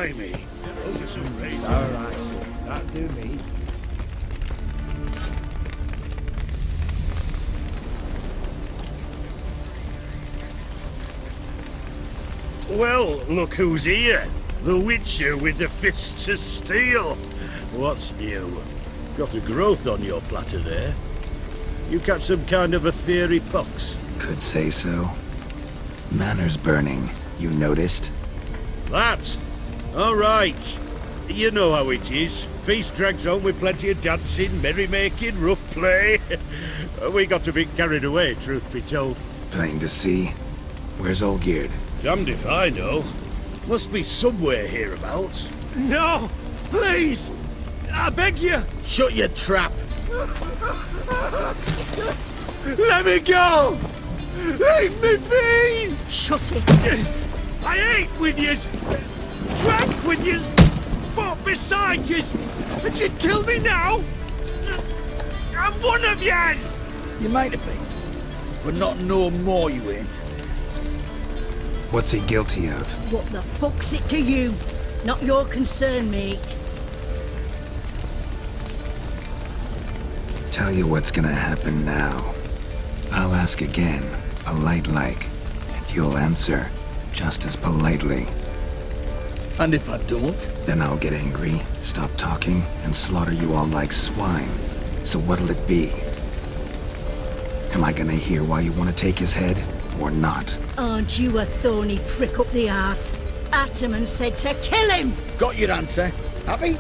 Blimey. Those are some razors. Alright, son. That'll do me. Well, look who's here. The Witcher with the fists of steel. What's new? Got a growth on your platter there. You catch some kind of a theory pox? Could say so. Manor's burning, you noticed? That? All right. You know how it is. Feast drags on with plenty of dancing, merrymaking, rough play. We got a bit carried away, truth be told. Plain to see. Where's Olgierd? Damned if I know. Must be somewhere hereabouts. No! Please! I beg you! Shut your trap! Let me go! Leave me be! Shut it! I ate with yous! Drank with yous! Fought beside yous! And you'd kill me now? I'm one of yous! You might have been, but not no more you ain't. What's he guilty of? What the fuck's it to you? Not your concern, mate. Tell you what's gonna happen now. I'll ask again, polite like, and you'll answer, just as politely. And if I don't? Then I'll get angry, stop talking, and slaughter you all like swine. So what'll it be? Am I gonna hear why you want to take his head, or not? Aren't you a thorny prick up the arse? Ataman said to kill him! Got your answer. Happy?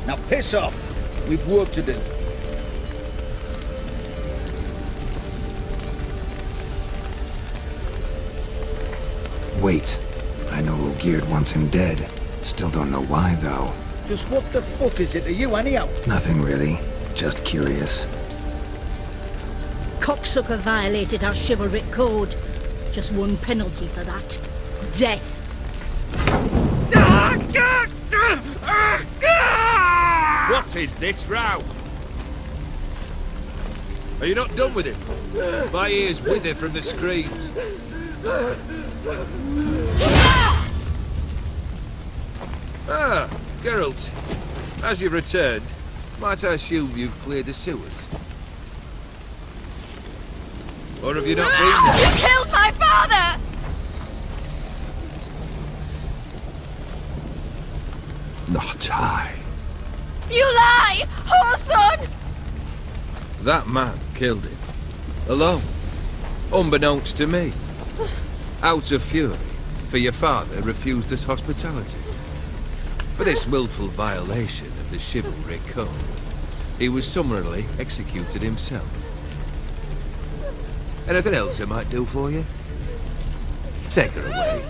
Now piss off. We've work to do. Wait. I know Olgierd wants him dead. Still don't know why, though. Just what the fuck is it to you anyhow? Nothing really. Just curious. Cocksucker violated our chivalric code. Just one penalty for that. Death. What is this row? Are you not done with it? My ears wither from the screams. Ah, Geralt. As you've returned, might I assume you've cleared the sewers? Or have you not been there? You killed my father! Not I. You lie! Whoreson! That man killed him. Alone. Unbeknownst to me. Out of fury, for your father refused us hospitality. For this willful violation of the chivalric code, he was summarily executed himself. Anything else I might do for you? Take her away.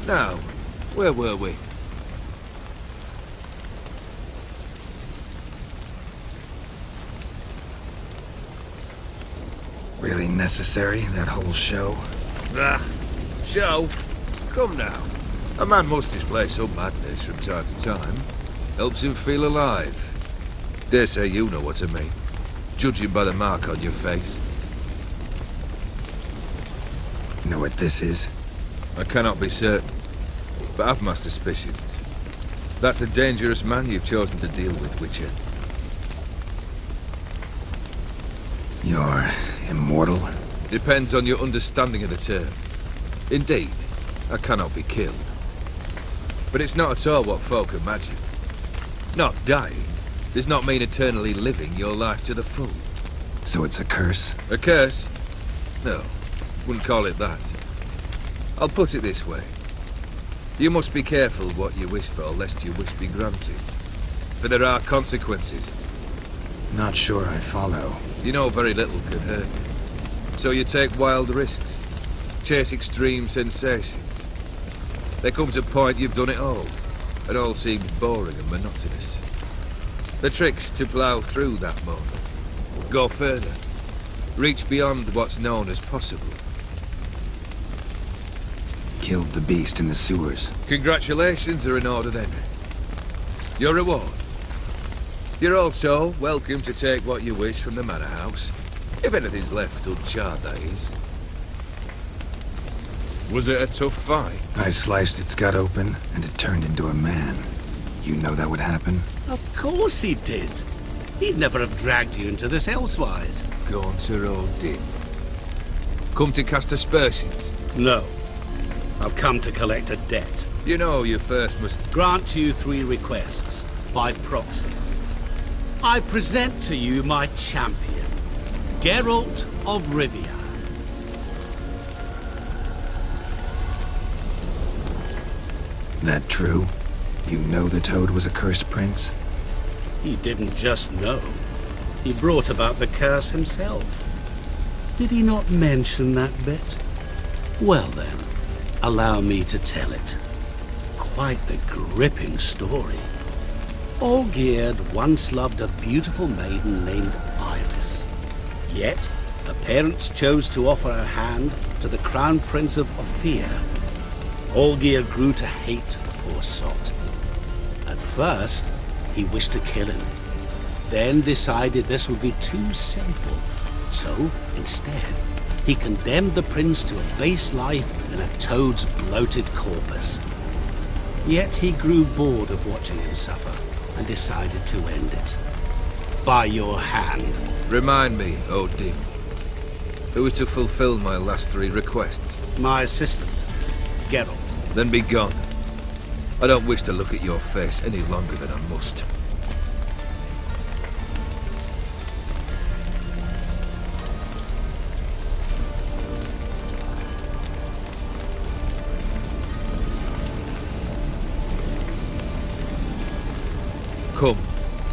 Now, where were we? Really necessary, that whole show? Ah, show? Come now. A man must display some madness from time to time. Helps him feel alive. Dare say you know what I mean, judging by the mark on your face. Know what this is? I cannot be certain, but I've my suspicions. That's a dangerous man you've chosen to deal with, Witcher. You're immortal? Depends on your understanding of the term. Indeed, I cannot be killed. But it's not at all what folk imagine. Not dying does not mean eternally living your life to the full. So it's a curse? A curse? No, wouldn't call it that. I'll put it this way. You must be careful what you wish for, lest your wish be granted. For there are consequences. Not sure I follow. You know very little can hurt you. So you take wild risks. Chase extreme sensations. There comes a point you've done it all. It all seems boring and monotonous. The trick's to plough through that moment. Go further. Reach beyond what's known as possible. killed the beast in the sewers. Congratulations are in order then. Your reward. You're also welcome to take what you wish from the manor house. If anything's left uncharred, that is. Was it a tough fight? I sliced its gut open, and it turned into a man. You know that would happen? Of course he did. He'd never have dragged you into this elsewise. Gaunter Odin. Come to cast aspersions. No. I've come to collect a debt. You know you first must... Grant you 3 requests, by proxy. I present to you my champion, Geralt of Rivia. That true? You know the Toad was a cursed prince? He didn't just know. He brought about the curse himself. Did he not mention that bit? Well then, allow me to tell it. Quite the gripping story. Olgierd once loved a beautiful maiden named Iris. Yet, her parents chose to offer her hand to the Crown Prince of Ophir. Olgierd grew to hate the poor sot. At first, he wished to kill him, then decided this would be too simple. So, instead, he condemned the prince to a base life in a toad's bloated corpus. Yet he grew bored of watching him suffer and decided to end it. By your hand. Remind me, Odin. Who is to fulfill my last 3 requests? My assistant, Geralt. Then be gone. I don't wish to look at your face any longer than I must. Come.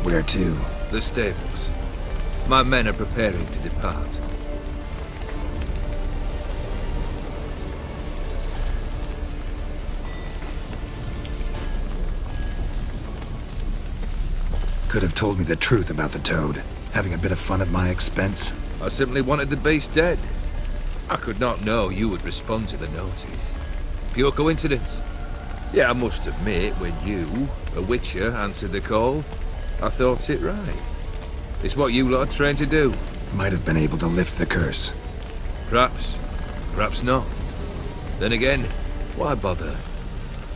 Where to? The stables. My men are preparing to depart. Could have told me the truth about the Toad, having a bit of fun at my expense. I simply wanted the beast dead. I could not know you would respond to the notice. Pure coincidence. Yeah, I must admit, when you, a witcher, answered the call, I thought it right. It's what you lot are trained to do. Might have been able to lift the curse. Perhaps. Perhaps not. Then again, why bother?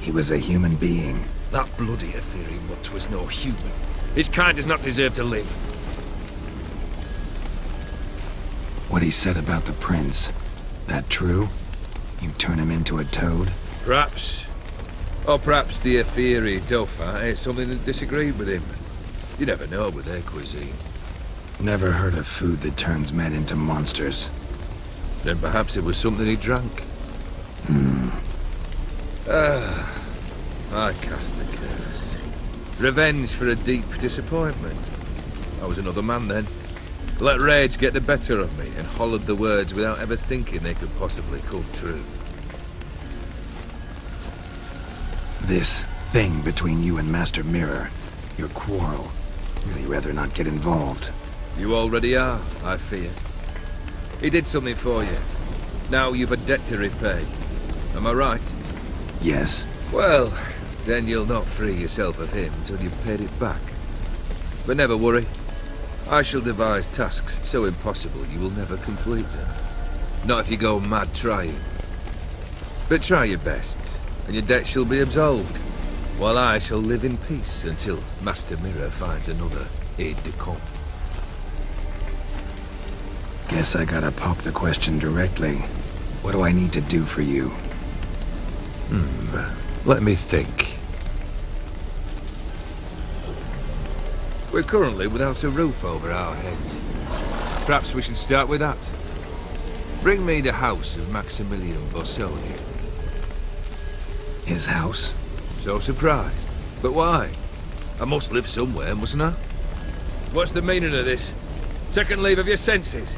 He was a human being. That bloody Ethereal mutt was no human. His kind does not deserve to live. What he said about the prince, that true? You turn him into a toad? Perhaps. Or perhaps the Ethereal Dauphin ate something that disagreed with him. You never know with their cuisine. Never heard of food that turns men into monsters. Then perhaps it was something he drank. I cast the curse. Revenge for a deep disappointment. I was another man then. Let rage get the better of me and hollered the words without ever thinking they could possibly come true. This thing between you and Master Mirror, your quarrel, really rather not get involved. You already are, I fear. He did something for you. Now you've a debt to repay. Am I right? Yes. Well, then you'll not free yourself of him until you've paid it back. But never worry. I shall devise tasks so impossible you will never complete them. Not if you go mad trying. But try your best, and your debt shall be absolved, while I shall live in peace until Master Mirror finds another aide-de-camp. Guess I gotta pop the question directly. What do I need to do for you? Let me think. We're currently without a roof over our heads. Perhaps we should start with that. Bring me the house of Maximilian Bossoni. His house? So surprised. But why? I must live somewhere, mustn't I? What's the meaning of this? Second leave of your senses?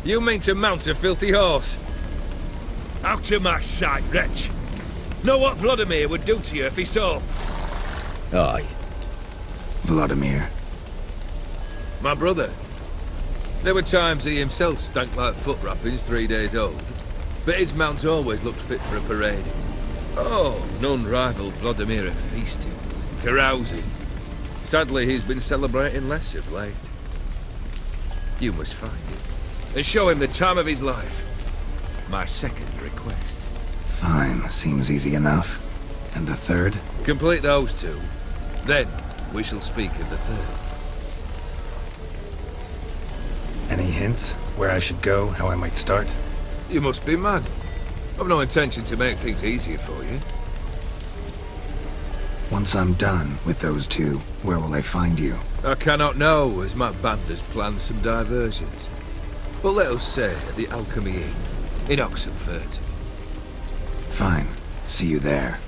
You mean to mount a filthy horse? Out of my sight, wretch! Know what Vladimir would do to you if he saw? Aye. Vladimir. My brother. There were times he himself stank like foot wrappings 3 days old. but his mount always looked fit for a parade. Oh, none rivaled Vladimir at feasting, carousing. Sadly, he's been celebrating less of late. You must find him, and show him the time of his life. My second request. Fine, seems easy enough. And the third? Complete those two. Then, we shall speak of the third. Any hints? Where I should go, how I might start? You must be mad. I've no intention to make things easier for you. Once I'm done with those two, where will I find you? I cannot know, as my band has planned some diversions. But let us say at the Alchemy Inn, in Oxenfurt. Fine. See you there.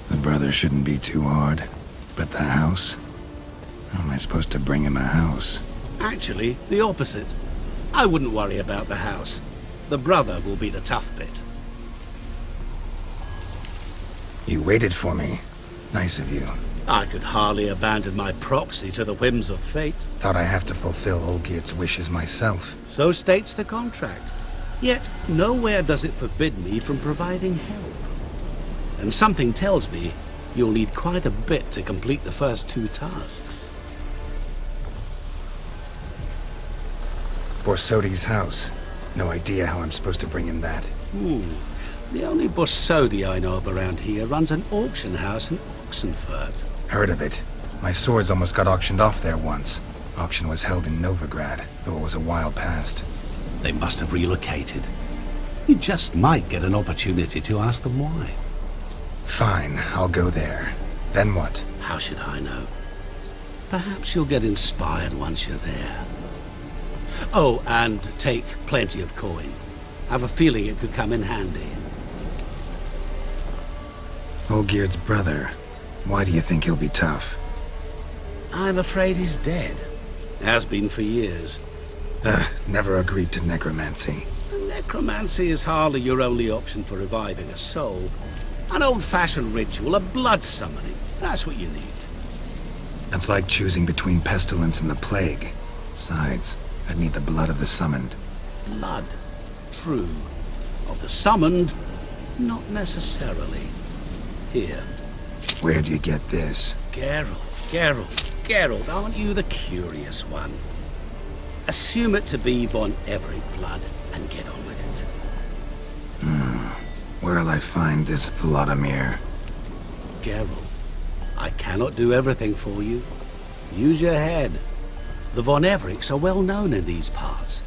The brother shouldn't be too hard. But the house? How am I supposed to bring him a house? Actually, the opposite. I wouldn't worry about the house. The brother will be the tough bit. You waited for me. Nice of you. I could hardly abandon my proxy to the whims of fate. Thought I have to fulfill Olgierd's wishes myself. So states the contract. Yet, nowhere does it forbid me from providing help. And something tells me you'll need quite a bit to complete the first two tasks. Borsodi's house. No idea how I'm supposed to bring him that. The only Borsodi I know of around here runs an auction house in Oxenfurt. Heard of it. My swords almost got auctioned off there once. Auction was held in Novigrad, though it was a while past. They must have relocated. You just might get an opportunity to ask them why. Fine, I'll go there. Then what? How should I know? Perhaps you'll get inspired once you're there. Oh, and take plenty of coin. Have a feeling it could come in handy. Olgierd's brother. Why do you think he'll be tough? I'm afraid he's dead. Has been for years. Never agreed to necromancy. Necromancy is hardly your only option for reviving a soul. An old-fashioned ritual, a blood summoning. That's what you need. That's like choosing between pestilence and the plague. Besides, I'd need the blood of the summoned. Blood. True. Of the summoned, not necessarily. Here. Where do you get this? Geralt, aren't you the curious one? Assume it to be von Everett blood and get on with it. Where'll I find this Vladimir? Geralt, I cannot do everything for you. Use your head. The von Evericks are well known in these parts.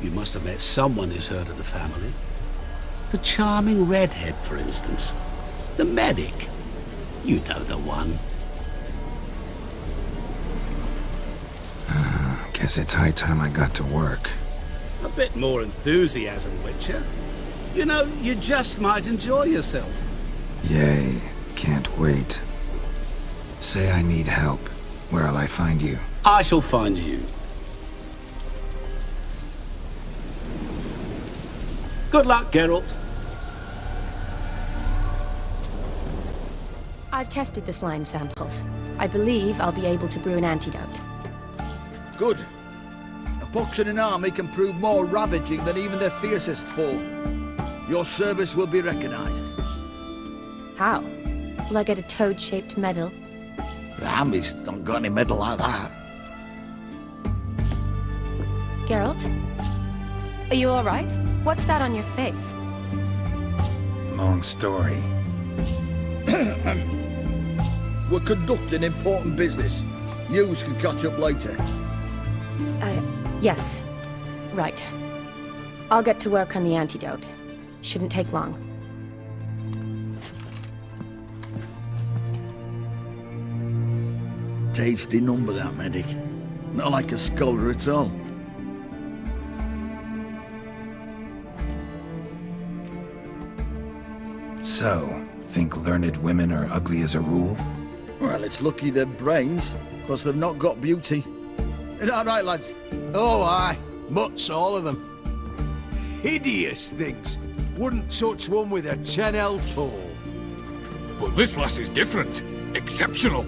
You must have met someone who's heard of the family. The charming redhead, for instance. The medic. You know the one. Guess it's high time I got to work. A bit more enthusiasm, Witcher. You know, you just might enjoy yourself. Yay, can't wait. Say I need help. Where'll I find you? I shall find you. Good luck, Geralt. I've tested the slime samples. I believe I'll be able to brew an antidote. Good. A pox in an army can prove more ravaging than even their fiercest foe. Your service will be recognized. How? Will I get a toad-shaped medal? The army's not got any medal like that. Geralt? Are you alright? What's that on your face? Long story. We're conducting important business. News can catch up later. Yes. Right. I'll get to work on the antidote. Shouldn't take long. Tasty number, that medic. Not like a scholar at all. So, think learned women are ugly as a rule? Well, it's lucky they're brains, because they've not got beauty. Is that right, lads? Oh, aye. Mutts, all of them. Hideous things. Wouldn't touch one with a 10L pole. But this lass is different. Exceptional.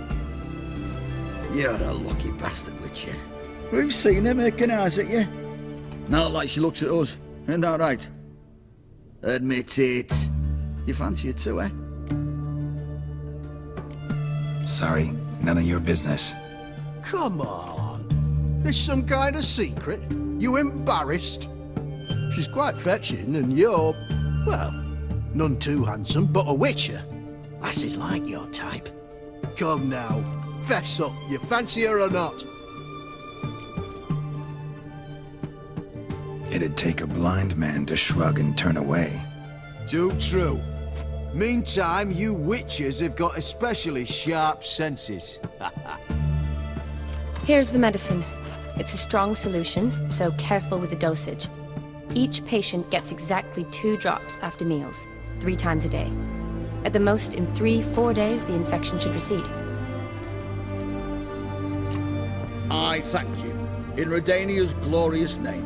You're a lucky bastard, Witcher. We've seen her making eyes at you. Not like she looks at us. Isn't that right? Admit it. You fancy it too, eh? Sorry, none of your business. Come on. There's some kind of secret. You embarrassed? She's quite fetching, and you're, well, none too handsome, but a witcher. Lasses like your type. Come now, fess up. You fancy her or not? It'd take a blind man to shrug and turn away. Too true. Meantime, you witches have got especially sharp senses. Here's the medicine. It's a strong solution, so careful with the dosage. Each patient gets exactly 2 drops after meals, 3 times a day. At the most, in 3-4 days, the infection should recede. I thank you. In Redania's glorious name.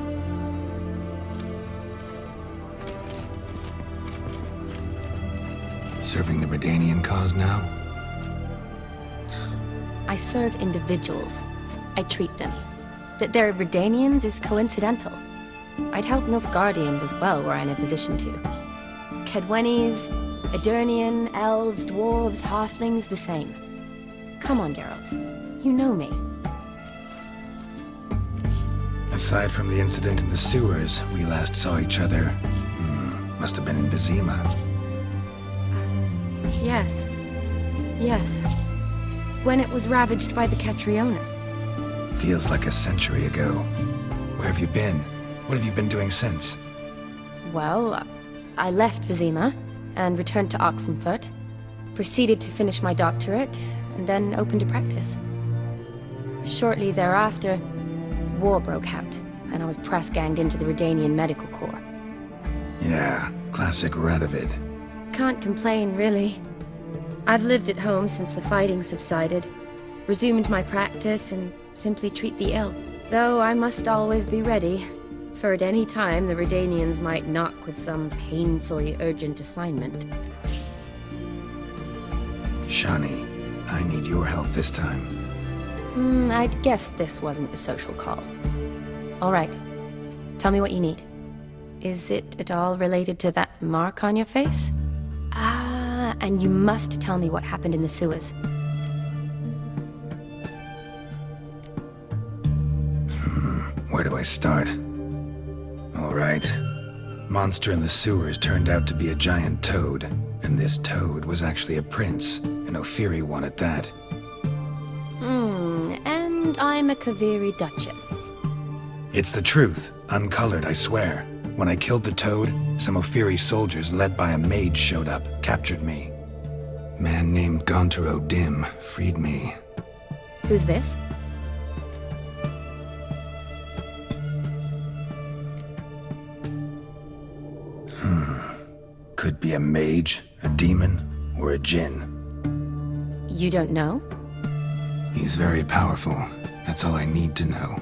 Serving the Redanian cause now? I serve individuals. I treat them. That they're Redanians is coincidental. I'd help Nilfgaardians as well were I in a position to. Kedwenis, Edirnian, elves, dwarves, halflings, the same. Come on, Geralt. You know me. Aside from the incident in the sewers, we last saw each other. Must have been in Vizima. Yes. Yes. When it was ravaged by the Catriona. Feels like a century ago. Where have you been? What have you been doing since? Well, I left Vizima and returned to Oxenfurt, proceeded to finish my doctorate, and then opened a practice. Shortly thereafter, war broke out, and I was press-ganged into the Redanian Medical Corps. Yeah, classic Radovid. Can't complain, really. I've lived at home since the fighting subsided, resumed my practice, and simply treat the ill. Though I must always be ready, for at any time the Redanians might knock with some painfully urgent assignment. Shani, I need your help this time. I'd guess this wasn't a social call. All right. Tell me what you need. Is it at all related to that mark on your face? Ah, and you must tell me what happened in the sewers. Where do I start? All right. Monster in the sewers turned out to be a giant toad, and this toad was actually a prince, an Ophiri one at that. And I'm a Kaviri Duchess. It's the truth, uncolored, I swear. When I killed the toad, some Ophiri soldiers led by a mage showed up, captured me. Man named Gaunter O'Dim freed me. Who's this? Could be a mage, a demon, or a djinn. You don't know? He's very powerful. That's all I need to know.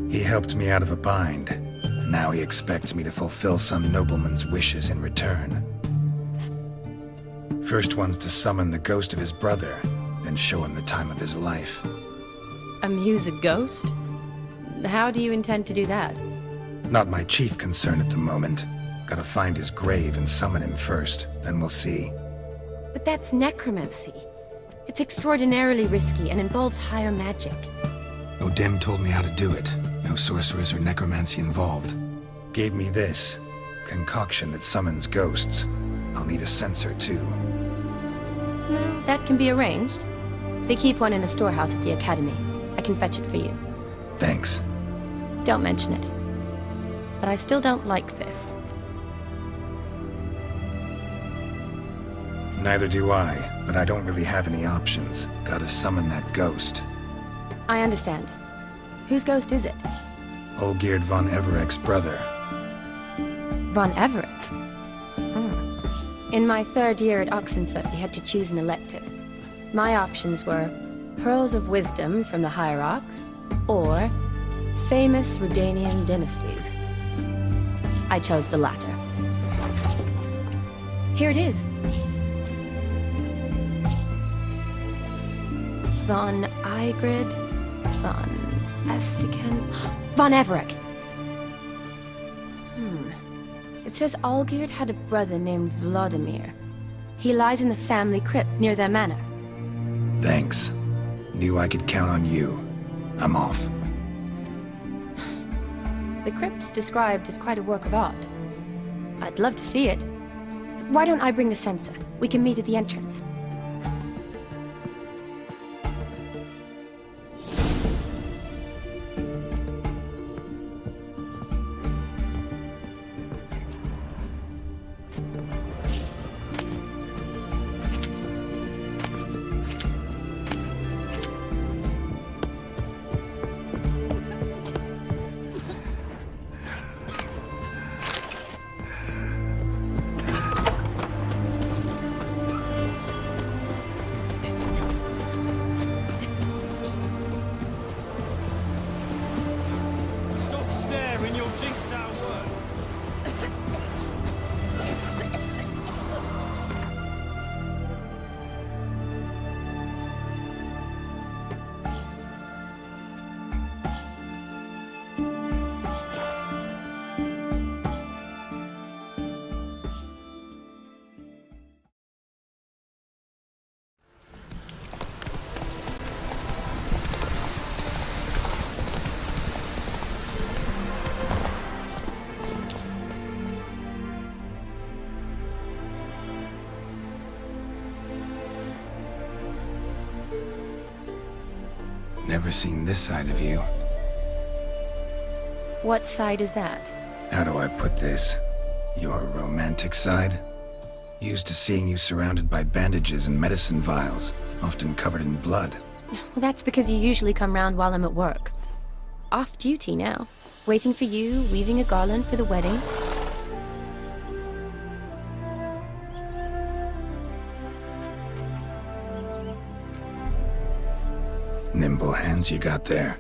He helped me out of a bind. Now he expects me to fulfill some nobleman's wishes in return. First one's to summon the ghost of his brother, then show him the time of his life. Amuse a ghost? How do you intend to do that? Not my chief concern at the moment. Gotta find his grave and summon him first, then we'll see. But that's necromancy. It's extraordinarily risky and involves higher magic. O'Dim told me how to do it. No sorceress or necromancy involved. Gave me this concoction that summons ghosts. I'll need a censer too. Well, that can be arranged. They keep one in a storehouse at the academy. I can fetch it for you. Thanks. Don't mention it. But I still don't like this. Neither do I, but I don't really have any options. Gotta summon that ghost. I understand. Whose ghost is it? Olgierd von Everek's brother. Von Everek? In my 3rd year at Oxenfurt, we had to choose an elective. My options were Pearls of Wisdom from the Hierarchs, or famous Redanian dynasties. I chose the latter. Here it is. Von Igrid, Von Estiken, Von Everett. It says Olgierd had a brother named Vladimir. He lies in the family crypt near their manor. Thanks. Knew I could count on you. I'm off. The crypt's described as quite a work of art. I'd love to see it. Why don't I bring the censer? We can meet at the entrance. Stop staring, you'll jinx our work. Never seen this side of you. What side is that? How do I put this? Your romantic side? Used to seeing you surrounded by bandages and medicine vials, often covered in blood. Well, that's because you usually come round while I'm at work. Off duty now. Waiting for you, weaving a garland for the wedding. Nimble hands you got there.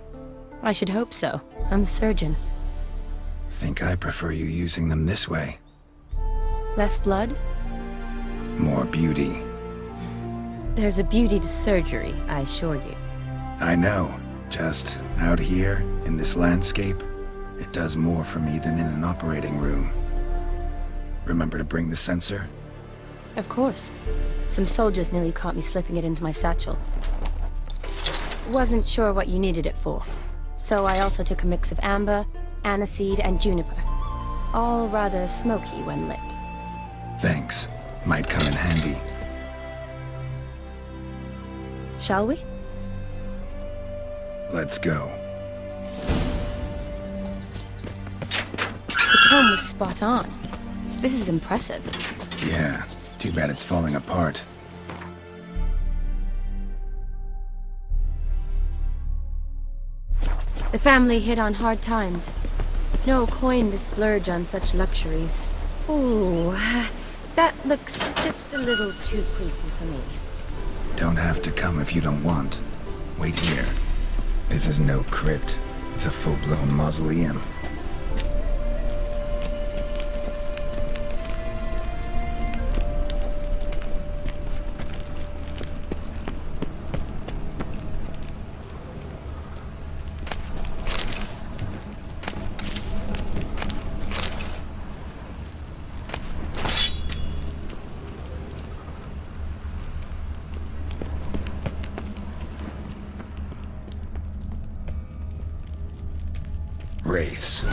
I should hope so. I'm a surgeon. Think I prefer you using them this way. Less blood? More beauty. There's a beauty to surgery, I assure you. I know. Just out here, in this landscape, it does more for me than in an operating room. Remember to bring the censer? Of course. Some soldiers nearly caught me slipping it into my satchel. Wasn't sure what you needed it for. So I also took a mix of amber, aniseed, and juniper. All rather smoky when lit. Thanks. Might come in handy. Shall we? Let's go. The tone was spot on. This is impressive. Yeah. Too bad it's falling apart. The family hit on hard times. No coin to splurge on such luxuries. Ooh, that looks just a little too creepy for me. Don't have to come if you don't want. Wait here. This is no crypt. It's a full-blown mausoleum. Wraiths.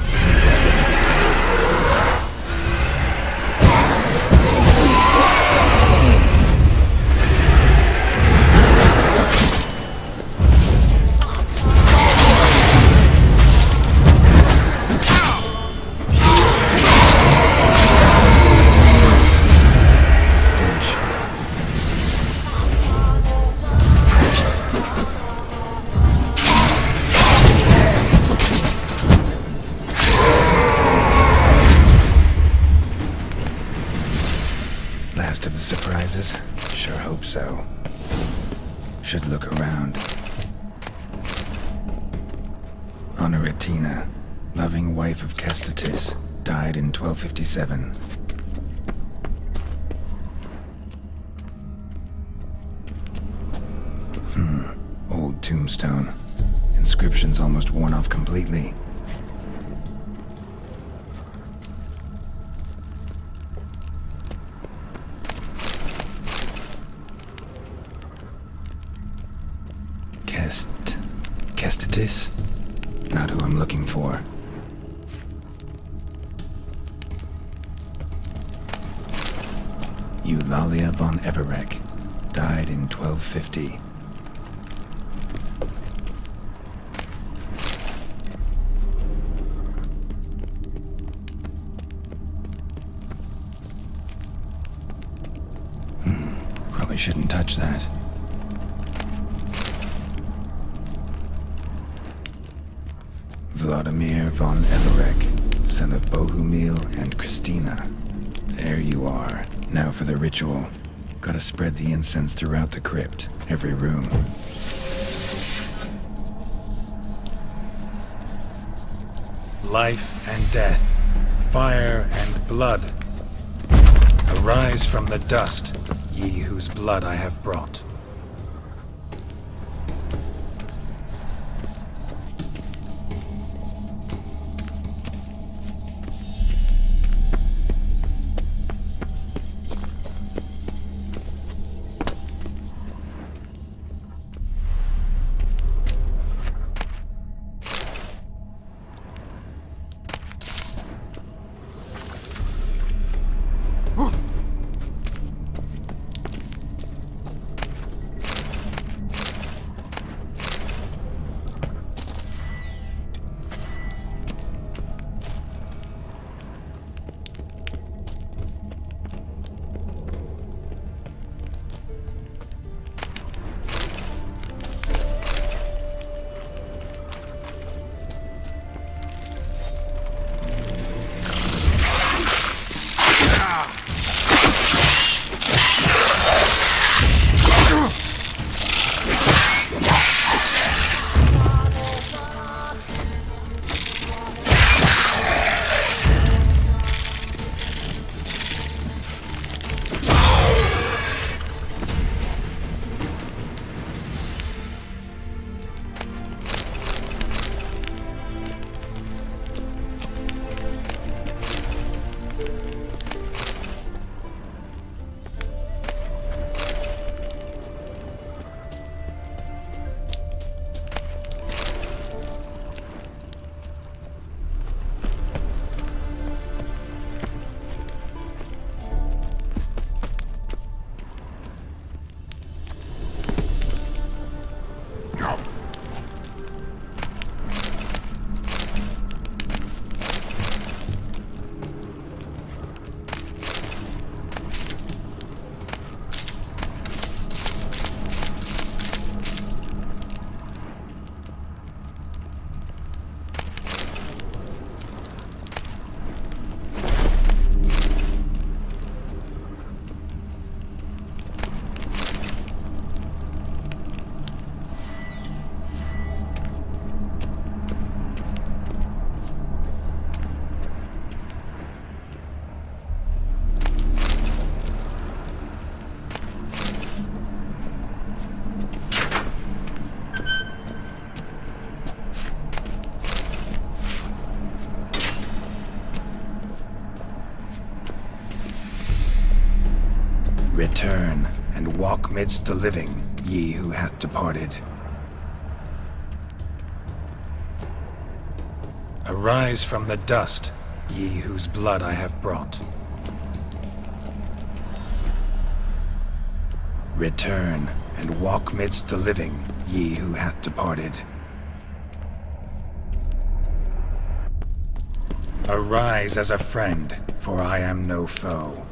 Last of the surprises? Sure hope so. Should look around. Honoratina, loving wife of Kestatis, died in 1257. tombstone. Inscription's almost worn off completely. Kestitis? Not who I'm looking for. Eulalia von Everek. Died in 1250. Probably shouldn't touch that. Vladimir von Everek, son of Bohumil and Christina. There you are. Now for the ritual. Gotta spread the incense throughout the crypt, every room. Life and death, fire and blood. Arise from the dust, ye whose blood I have brought. Return, and walk midst the living, ye who hath departed. Arise from the dust, ye whose blood I have brought. Return, and walk midst the living, ye who hath departed. Arise as a friend, for I am no foe.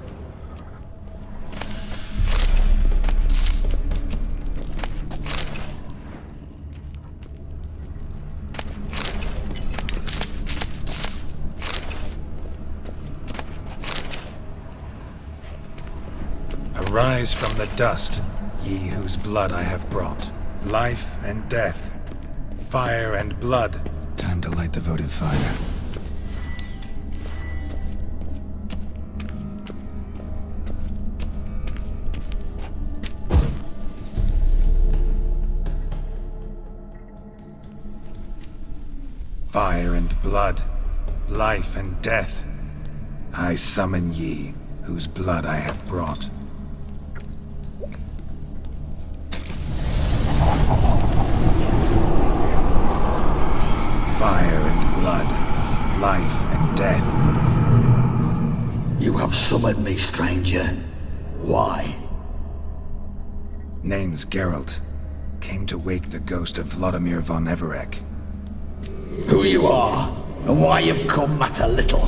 Arise from the dust, ye whose blood I have brought. Life and death, fire and blood. Time to light the votive fire. Fire and blood, life and death. I summon ye, whose blood I have brought. Fire and blood, life and death. You have summoned me, stranger. Why? Name's Geralt. Came to wake the ghost of Vladimir von Everec. Who you are, and why you've come matter little.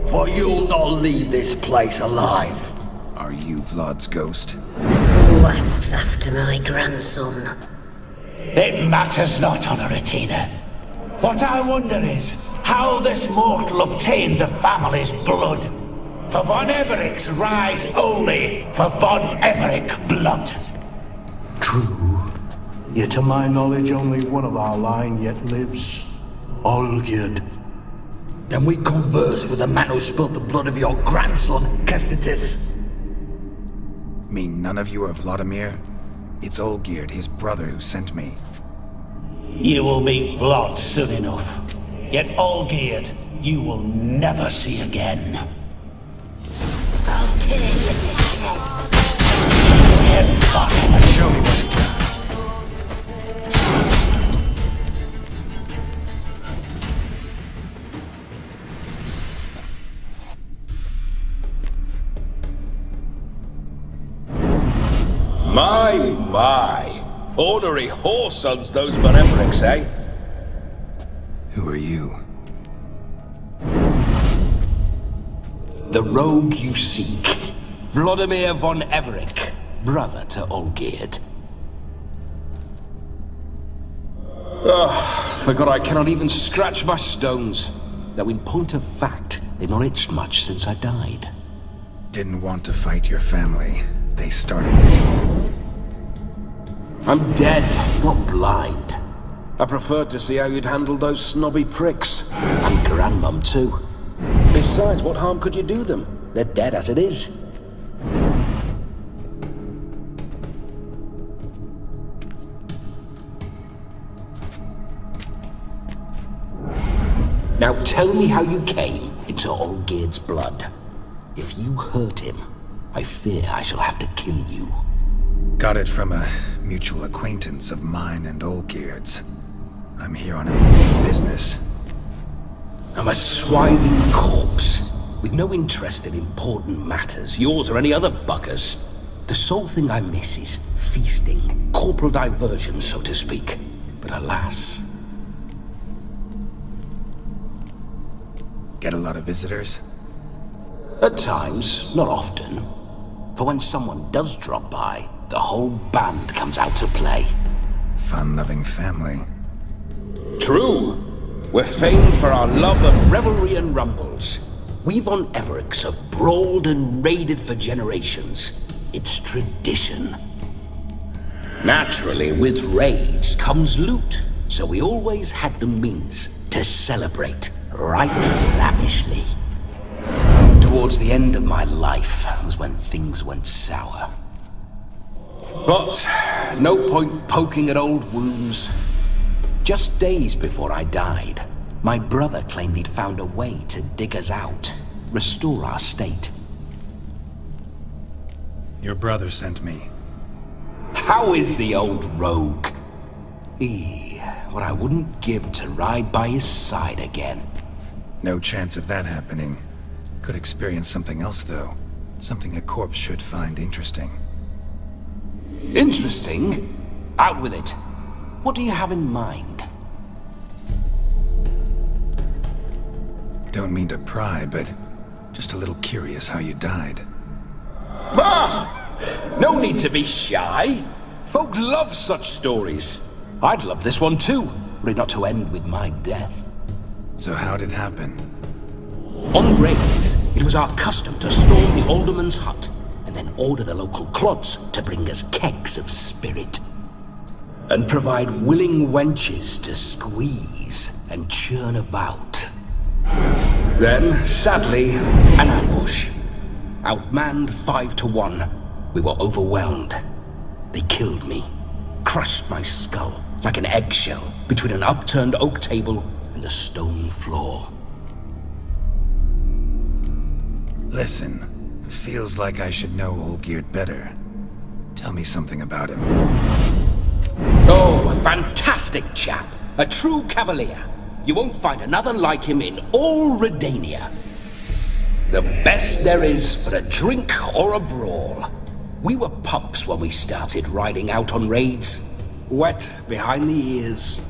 For you'll not leave this place alive. Are you Vlad's ghost? Who asks after my grandson? It matters not, Honoratina. What I wonder is how this mortal obtained the family's blood. For von Everic's rise only for von Everec blood. True. Yet to my knowledge, only one of our line yet lives. Olgierd. Then we converse with the man who spilled the blood of your grandson, Kestitis. Mean none of you are Vladimir? It's Olgierd, his brother, who sent me. You will meet Vlad soon enough. Yet Olgierd, you will never see again. I'll tear you to shreds. Show me what you got. My. Ornery whoresons those von Everecs, eh? Who are you? The rogue you seek. Vladimir von Everec, brother to Olgierd. Forgot I cannot even scratch my stones. Though in point of fact, they've not itched much since I died. Didn't want to fight your family. They started it. I'm dead, not blind. I preferred to see how you'd handle those snobby pricks. And Grandmum, too. Besides, what harm could you do them? They're dead as it is. Now tell me how you came into Olgierd's blood. If you hurt him, I fear I shall have to kill you. Got it from a mutual acquaintance of mine and Olgierd's. I'm here on a business. I'm a swithing corpse, with no interest in important matters, yours or any other buggers. The sole thing I miss is feasting, corporal diversion, so to speak. But alas... Get a lot of visitors? At times, not often. For when someone does drop by, the whole band comes out to play. Fun-loving family. True. We're famed for our love of revelry and rumbles. We von Everecs have brawled and raided for generations. It's tradition. Naturally, with raids comes loot, so we always had the means to celebrate right lavishly. Towards the end of my life was when things went sour. But no point poking at old wounds. Just days before I died, my brother claimed he'd found a way to dig us out, restore our state. Your brother sent me. How is the old rogue? What I wouldn't give to ride by his side again. No chance of that happening. Could experience something else, though. Something a corpse should find interesting. Interesting? Out with it. What do you have in mind? Don't mean to pry, but just a little curious how you died. No need to be shy. Folk love such stories. I'd love this one too, were it not to end with my death. So how'd it happen? On raids, it was our custom to storm the alderman's hut and then order the local clods to bring us kegs of spirit. And provide willing wenches to squeeze and churn about. Then, sadly, an ambush. Outmanned 5-1, we were overwhelmed. They killed me, crushed my skull like an eggshell between an upturned oak table and the stone floor. Listen, it feels like I should know Olgierd better. Tell me something about him. Oh, a fantastic chap. A true cavalier. You won't find another like him in all Redania. The best there is for a drink or a brawl. We were pups when we started riding out on raids. Wet behind the ears.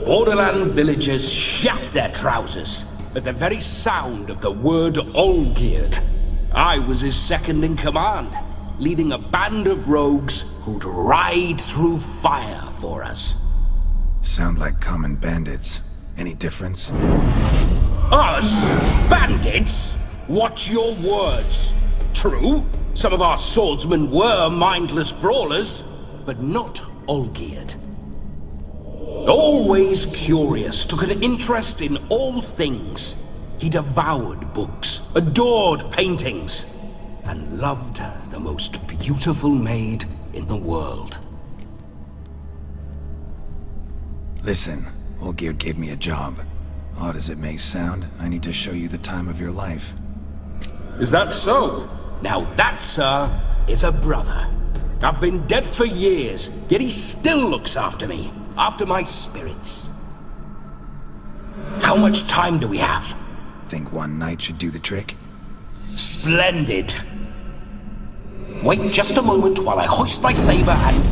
Borderland villagers shat their trousers at the very sound of the word Olgierd. I was his second in command, leading a band of rogues who'd ride through fire for us. Sound like common bandits. Any difference? Us? Bandits? Watch your words. True, some of our swordsmen were mindless brawlers, but not Olgierd. Always curious, took an interest in all things. He devoured books, adored paintings, and loved the most beautiful maid in the world. Listen, Olgierd gave me a job. Odd as it may sound, I need to show you the time of your life. Is that so? Now that, sir, is a brother. I've been dead for years, yet he still looks after me, after my spirits. How much time do we have? Think one night should do the trick? Splendid. Wait just a moment while I hoist my saber and...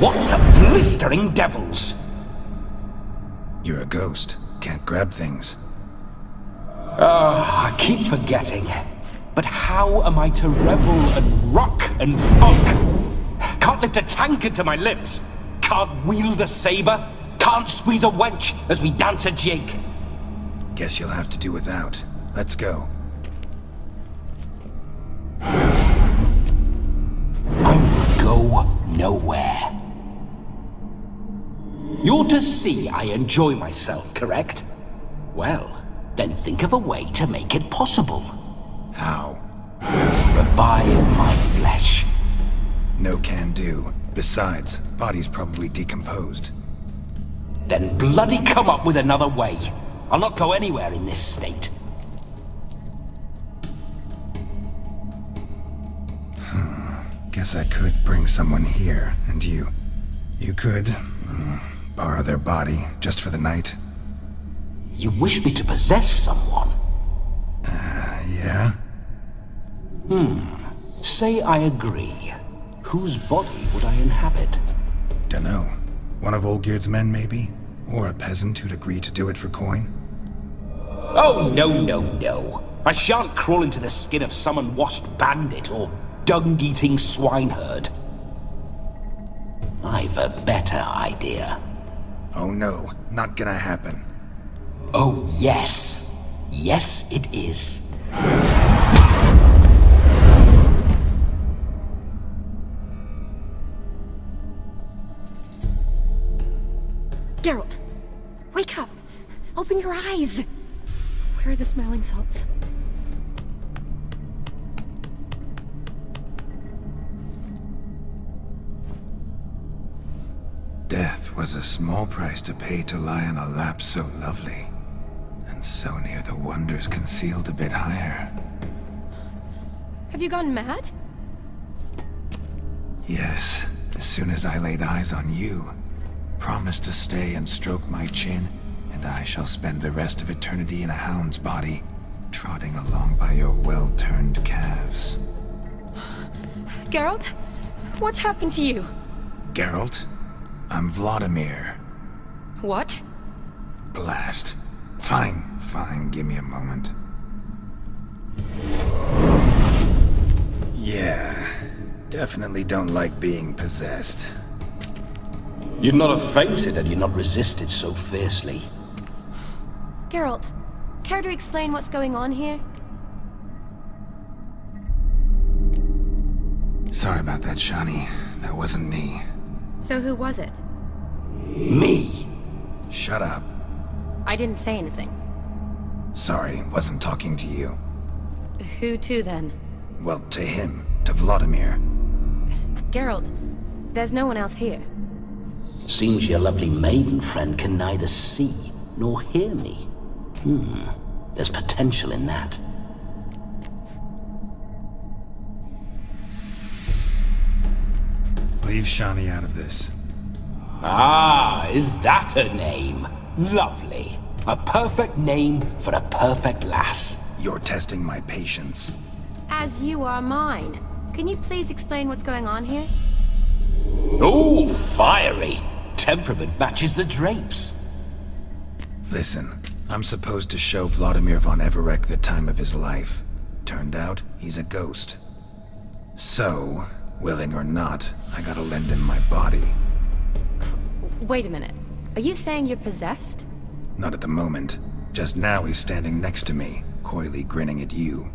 What the blistering devils! You're a ghost. Can't grab things. I keep forgetting. But how am I to revel and rock and funk? Can't lift a tankard to my lips. Can't wield a saber. Can't squeeze a wench as we dance a jig. Guess you'll have to do without. Let's go. I will go nowhere. You're to see I enjoy myself, correct? Well, then think of a way to make it possible. How? Revive my flesh. No can do. Besides, body's probably decomposed. Then bloody come up with another way. I'll not go anywhere in this state. Guess I could bring someone here, and you could borrow their body just for the night. You wish me to possess someone? Yeah? Say I agree. Whose body would I inhabit? Dunno. One of Olgierd's men, maybe? Or a peasant who'd agree to do it for coin? Oh, no. I shan't crawl into the skin of some unwashed bandit or dung-eating swineherd. I've a better idea. Oh no, not gonna happen. Oh, yes. Yes, it is. Geralt, wake up! Open your eyes! Where are the smelling salts? Death was a small price to pay to lie on a lap so lovely, and so near the wonders concealed a bit higher. Have you gone mad? Yes, as soon as I laid eyes on you, promised to stay and stroke my chin, and I shall spend the rest of eternity in a hound's body, trotting along by your well-turned calves. Geralt? What's happened to you? Geralt? I'm Vladimir. What? Blast. Fine, give me a moment. Yeah, definitely don't like being possessed. You'd not have fainted had you not resisted so fiercely. Geralt, care to explain what's going on here? Sorry about that, Shani. That wasn't me. So who was it? Me? Shut up. I didn't say anything. Sorry, wasn't talking to you. Who to then? Well, to him. To Vladimir. Geralt, there's no one else here. Seems your lovely maiden friend can neither see nor hear me. There's potential in that. Leave Shani out of this. Ah, is that her name? Lovely. A perfect name for a perfect lass. You're testing my patience. As you are mine. Can you please explain what's going on here? Oh, fiery. Temperament matches the drapes. Listen, I'm supposed to show Vladimir von Everec the time of his life. Turned out, he's a ghost. So, willing or not, I gotta lend him my body. Wait a minute. Are you saying you're possessed? Not at the moment. Just now he's standing next to me, coyly grinning at you.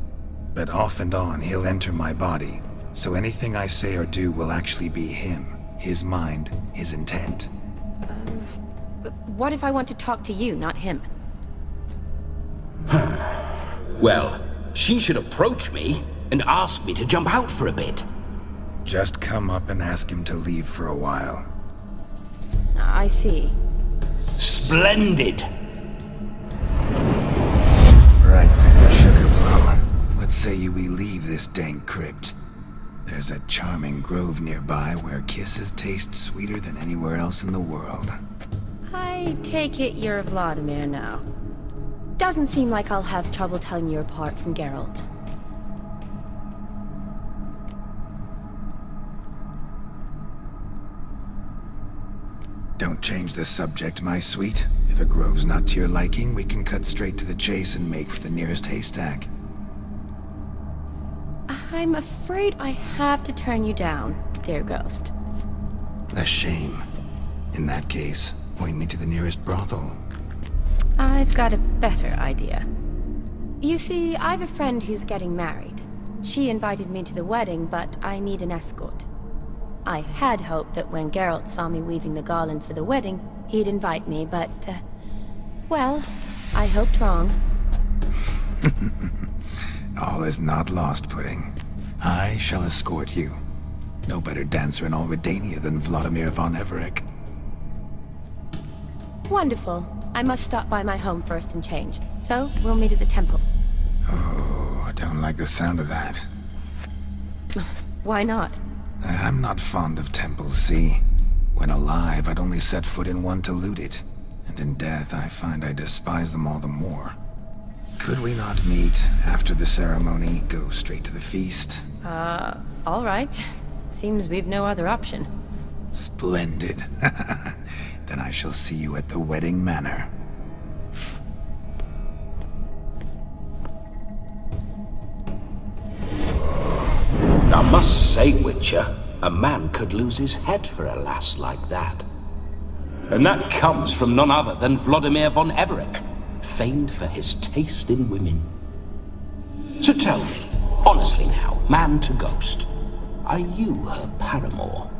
But off and on, he'll enter my body. So anything I say or do will actually be him. His mind, his intent. But what if I want to talk to you, not him? Well, she should approach me and ask me to jump out for a bit. Just come up and ask him to leave for a while. I see. Splendid! Right then, Sugar Plum. What say we leave this dank crypt? There's a charming grove nearby where kisses taste sweeter than anywhere else in the world. I take it you're Vladimir now. Doesn't seem like I'll have trouble telling you apart from Geralt. Don't change the subject, my sweet. If a grove's not to your liking, we can cut straight to the chase and make for the nearest haystack. I'm afraid I have to turn you down, dear ghost. A shame. In that case, point me to the nearest brothel. I've got a better idea. You see, I've a friend who's getting married. She invited me to the wedding, but I need an escort. I had hoped that when Geralt saw me weaving the garland for the wedding, he'd invite me, but, well, I hoped wrong. All is not lost, Pudding. I shall escort you. No better dancer in all Redania than Vladimir von Everec. Wonderful. I must stop by my home first and change, so we'll meet at the temple. Oh, I don't like the sound of that. Why not? I'm not fond of temples, see? When alive, I'd only set foot in one to loot it. And in death, I find I despise them all the more. Could we not meet after the ceremony, go straight to the feast? All right. Seems we've no other option. Splendid. Then I shall see you at the wedding manor. I must say, Witcher, a man could lose his head for a lass like that. And that comes from none other than Vladimir von Everec, famed for his taste in women. So tell me, honestly now, man to ghost, are you her paramour?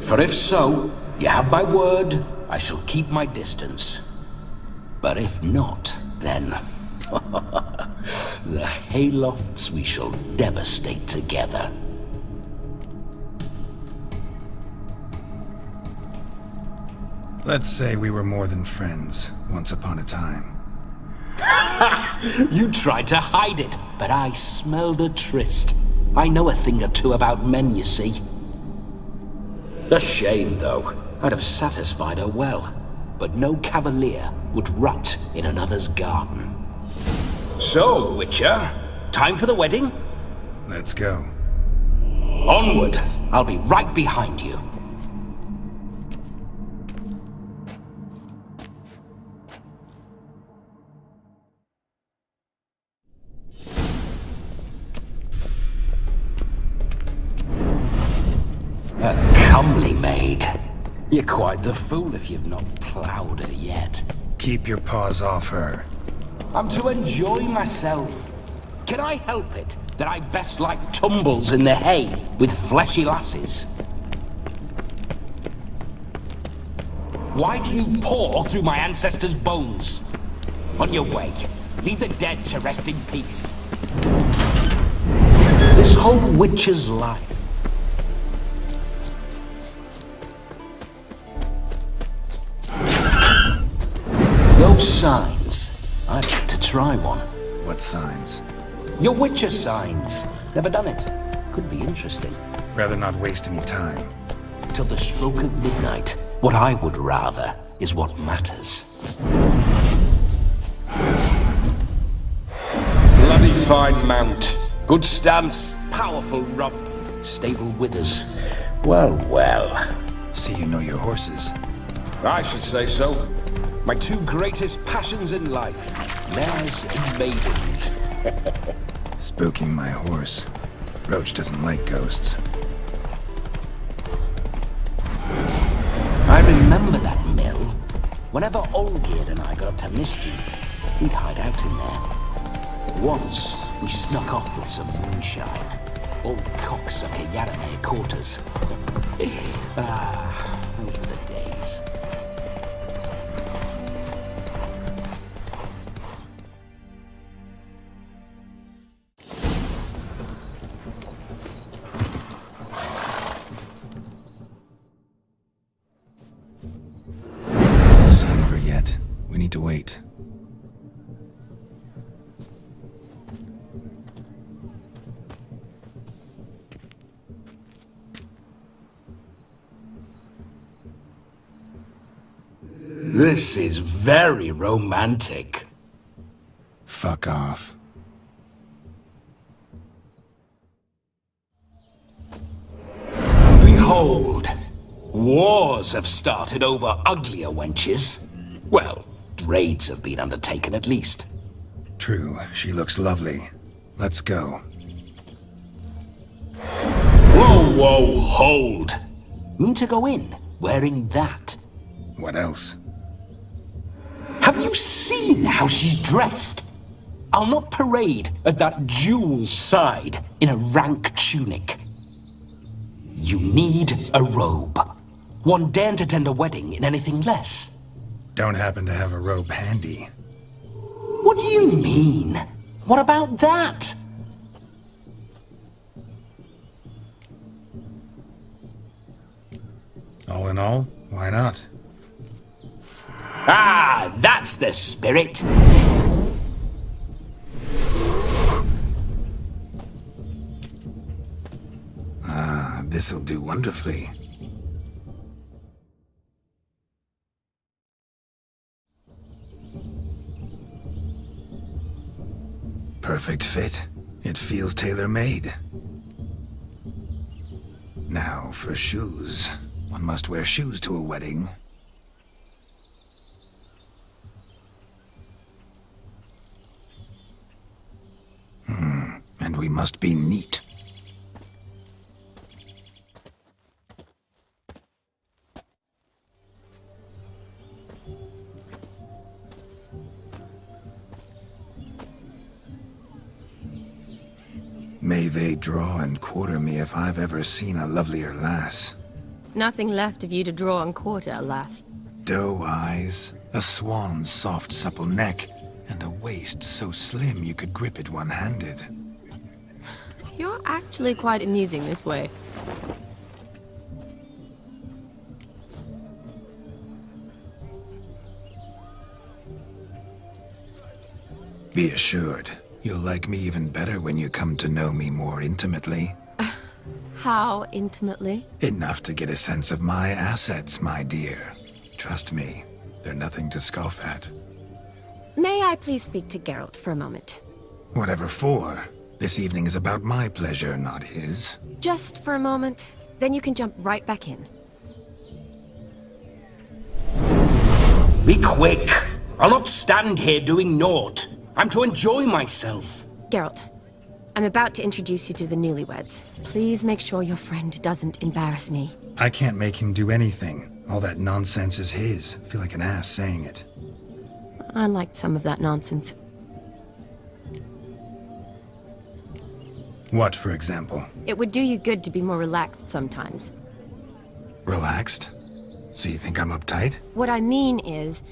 For if so, you have my word, I shall keep my distance. But if not, then... the haylofts we shall devastate together. Let's say we were more than friends, once upon a time. You tried to hide it, but I smelled a tryst. I know a thing or two about men, you see. A shame, though. I'd have satisfied her well, but no cavalier would rut in another's garden. So, Witcher, time for the wedding? Let's go. Onward! I'll be right behind you. A comely maid. You're quite the fool if you've not ploughed her yet. Keep your paws off her. I'm to enjoy myself. Can I help it that I best like tumbles in the hay with fleshy lasses? Why do you paw through my ancestors' bones? On your way, leave the dead to rest in peace. This whole witcher's life. signs. I'd like to try one. What signs? Your Witcher signs. Never done it. Could be interesting. Rather not waste any time. Till the stroke of midnight. What I would rather is what matters. Bloody fine mount. Good stance. Powerful rump. Stable withers. Well, well. See you know your horses. I should say so. My two greatest passions in life. Mares and maidens. Spooking my horse. Roach doesn't like ghosts. I remember that mill. Whenever Olgerd and I got up to mischief, we'd hide out in there. Once, we snuck off with some moonshine. Old cocksucker Yaramir caught us. Those were the days. No sign of her yet. We need to wait. This is very romantic. Fuck off. Behold, wars have started over uglier wenches. Well, raids have been undertaken at least. True, she looks lovely. Let's go. Whoa, whoa, hold. Mean to go in wearing that? What else? Have you seen how she's dressed? I'll not parade at that jewel's side in a rank tunic. You need a robe. One daren't attend a wedding in anything less. Don't happen to have a robe handy. What do you mean? What about that? All in all, why not? Ah, that's the spirit. Ah, this'll do wonderfully. Perfect fit. It feels tailor-made. Now for shoes. One must wear shoes to a wedding. And we must be neat. May they draw and quarter me if I've ever seen a lovelier lass. Nothing left of you to draw and quarter, alas. Doe eyes, a swan's soft supple neck, and a waist so slim you could grip it one-handed. You're actually quite amusing this way. Be assured, you'll like me even better when you come to know me more intimately. How intimately? Enough to get a sense of my assets, my dear. Trust me, they're nothing to scoff at. May I please speak to Geralt for a moment? Whatever for. This evening is about my pleasure, not his. Just for a moment, then you can jump right back in. Be quick! I'll not stand here doing naught. I'm to enjoy myself. Geralt, I'm about to introduce you to the newlyweds. Please make sure your friend doesn't embarrass me. I can't make him do anything. All that nonsense is his. I feel like an ass saying it. I liked some of that nonsense. What, for example? It would do you good to be more relaxed sometimes. Relaxed? So you think I'm uptight? What I mean is,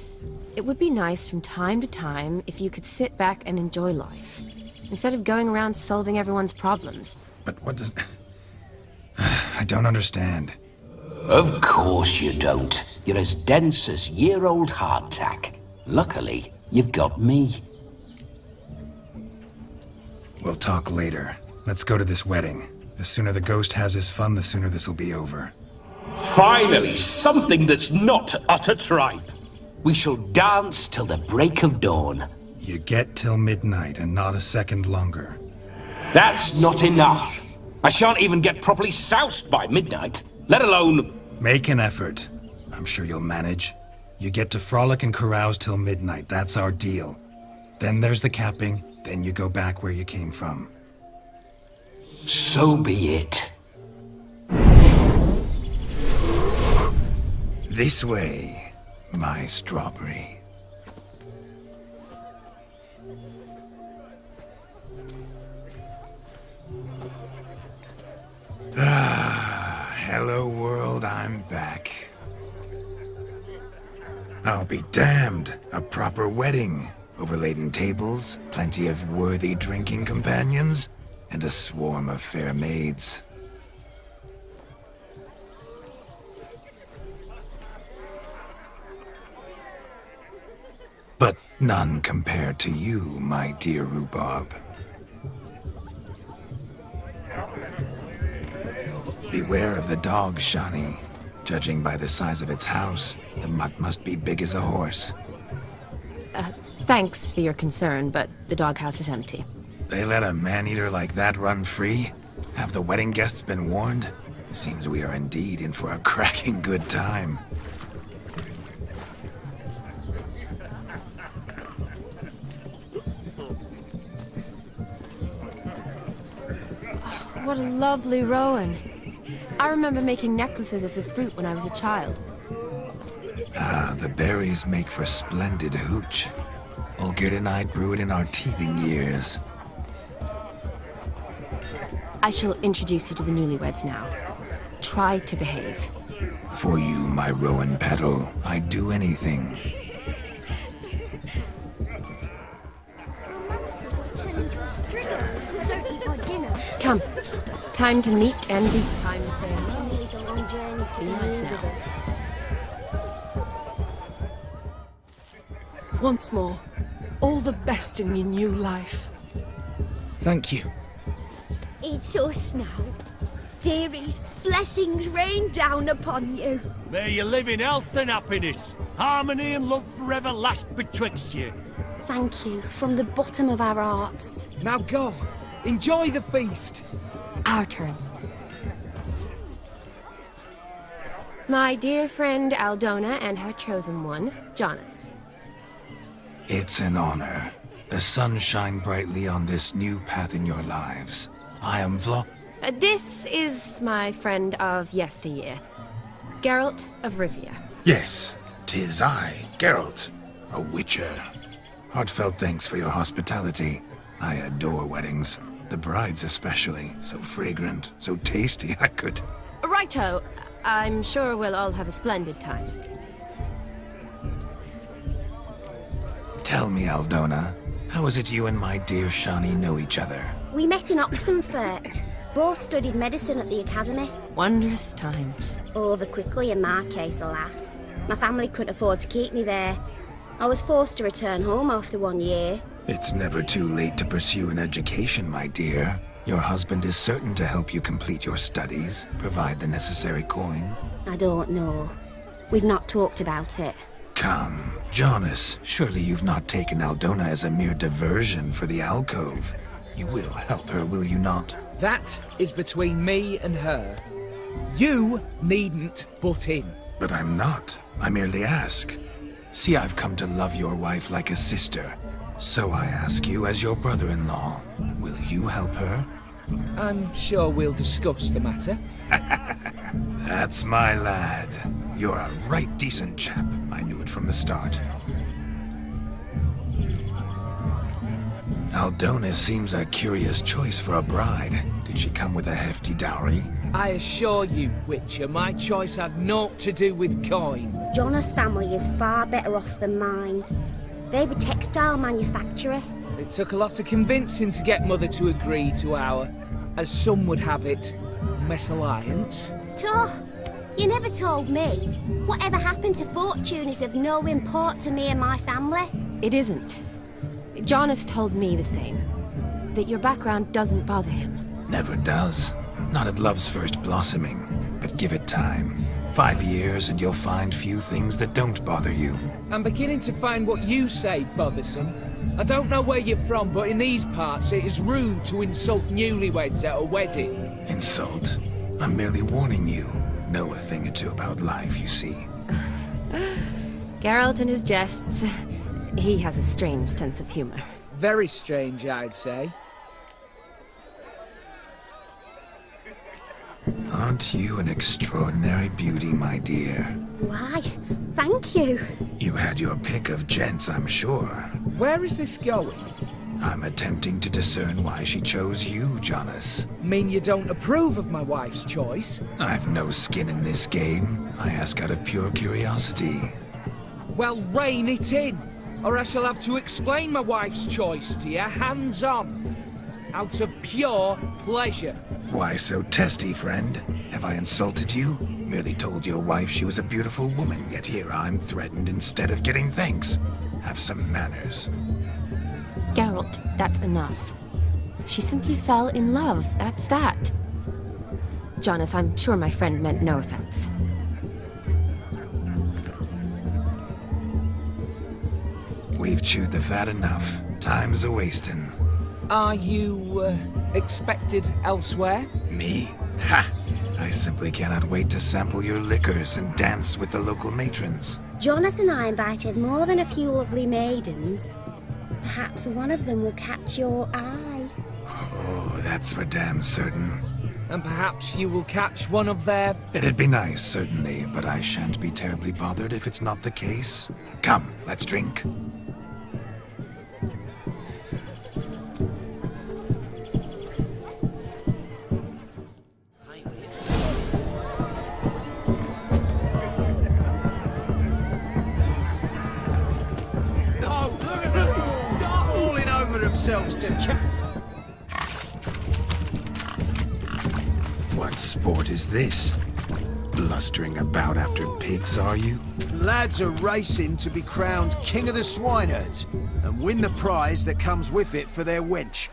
it would be nice from time to time if you could sit back and enjoy life, instead of going around solving everyone's problems. But what does... I don't understand. Of course you don't. You're as dense as year-old hardtack. Luckily, you've got me. We'll talk later. Let's go to this wedding. The sooner the ghost has his fun, the sooner this'll be over. Finally, something that's not utter tripe. We shall dance till the break of dawn. You get till midnight and not a second longer. That's not enough. I shan't even get properly soused by midnight, let alone... Make an effort. I'm sure you'll manage. You get to frolic and carouse till midnight, that's our deal. Then there's the capping, then you go back where you came from. So be it. This way, my strawberry. Hello world, I'm back. I'll be damned. A proper wedding. Overladen tables, plenty of worthy drinking companions, and a swarm of fair maids. But none compared to you, my dear rhubarb. Beware of the dog, Shani. Judging by the size of its house, the mutt must be big as a horse. Thanks for your concern, but the doghouse is empty. They let a man-eater like that run free? Have the wedding guests been warned? Seems we are indeed in for a cracking good time. What a lovely rowan. I remember making necklaces of the fruit when I was a child. Ah, the berries make for splendid hooch. Olgerd and I brewed in our teething years. I shall introduce you to the newlyweds now. Try to behave. For you, my rowan petal, I'd do anything. Come. Time to meet and be. Time to be nice now. Once more, all the best in your new life. Thank you. It's us now. Dearies, blessings rain down upon you. May you live in health and happiness. Harmony and love forever last betwixt you. Thank you from the bottom of our hearts. Now go. Enjoy the feast. Our turn. My dear friend Aldona and her chosen one, Jonas. It's an honor. The sun shine brightly on this new path in your lives. I am This is my friend of yesteryear, Geralt of Rivia. Yes, 'tis I, Geralt, a witcher. Heartfelt thanks for your hospitality. I adore weddings. The brides especially. So fragrant, so tasty, I could... Righto. I'm sure we'll all have a splendid time. Tell me, Aldona, how is it you and my dear Shani know each other? We met in Oxenfurt. Both studied medicine at the academy. Wondrous times. Over quickly in my case, alas. My family couldn't afford to keep me there. I was forced to return home after 1 year. It's never too late to pursue an education, my dear. Your husband is certain to help you complete your studies, provide the necessary coin. I don't know. We've not talked about it. Come, Jonas, surely you've not taken Aldona as a mere diversion for the alcove. You will help her, will you not? That is between me and her. You needn't butt in. But I'm not. I merely ask. See, I've come to love your wife like a sister. So I ask you as your brother-in-law, will you help her? I'm sure we'll discuss the matter. That's my lad. You're a right decent chap. I knew it from the start. Aldona seems a curious choice for a bride. Did she come with a hefty dowry? I assure you, Witcher, my choice had naught to do with coin. Jonas' family is far better off than mine. They're a textile manufacturer. It took a lot of convincing to get Mother to agree to our, as some would have it, mesalliance. Tuh! You never told me. Whatever happened to fortune is of no import to me and my family. It isn't. Jonas told me the same. That your background doesn't bother him. Never does. Not at love's first blossoming. But give it time. 5 years and you'll find few things that don't bother you. I'm beginning to find what you say bothersome. I don't know where you're from, but in these parts it is rude to insult newlyweds at a wedding. Insult? I'm merely warning you. Know a thing or two about life, you see. Geralt and his jests. He has a strange sense of humor. Very strange, I'd say. Aren't you an extraordinary beauty, my dear? Why, thank you. You had your pick of gents, I'm sure. Where is this going? I'm attempting to discern why she chose you, Jonas. Mean you don't approve of my wife's choice? I've no skin in this game. I ask out of pure curiosity. Well, rein it in, or I shall have to explain my wife's choice to you hands-on. Out of pure pleasure. Why so testy, friend? Have I insulted you? Merely told your wife she was a beautiful woman, yet here I'm threatened instead of getting thanks. Have some manners. Geralt, that's enough. She simply fell in love, that's that. Jonas, I'm sure my friend meant no offense. We've chewed the fat enough. Time's a-wasting. Are you, expected elsewhere? Me? Ha! I simply cannot wait to sample your liquors and dance with the local matrons. Jonas and I invited more than a few lovely maidens. Perhaps one of them will catch your eye. Oh, that's for damn certain. And perhaps you will catch one of their... It'd be nice, certainly, but I shan't be terribly bothered if it's not the case. Come, let's drink. Themselves to What sport is this? Blustering about after pigs, are you? Lads are racing to be crowned King of the Swineherds and win the prize that comes with it for their wench.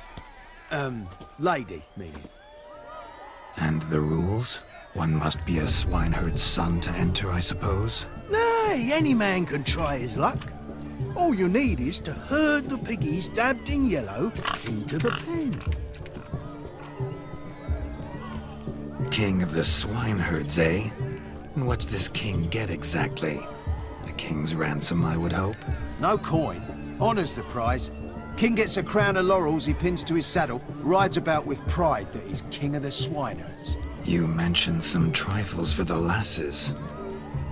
Lady, meaning. And the rules? One must be a swineherd's son to enter, I suppose? Nay, any man can try his luck. All you need is to herd the piggies dabbed in yellow into the pen. King of the swineherds, eh? And what's this king get exactly? The king's ransom, I would hope? No coin. Honours the prize. King gets a crown of laurels he pins to his saddle, rides about with pride that he's King of the Swineherds. You mentioned some trifles for the lasses.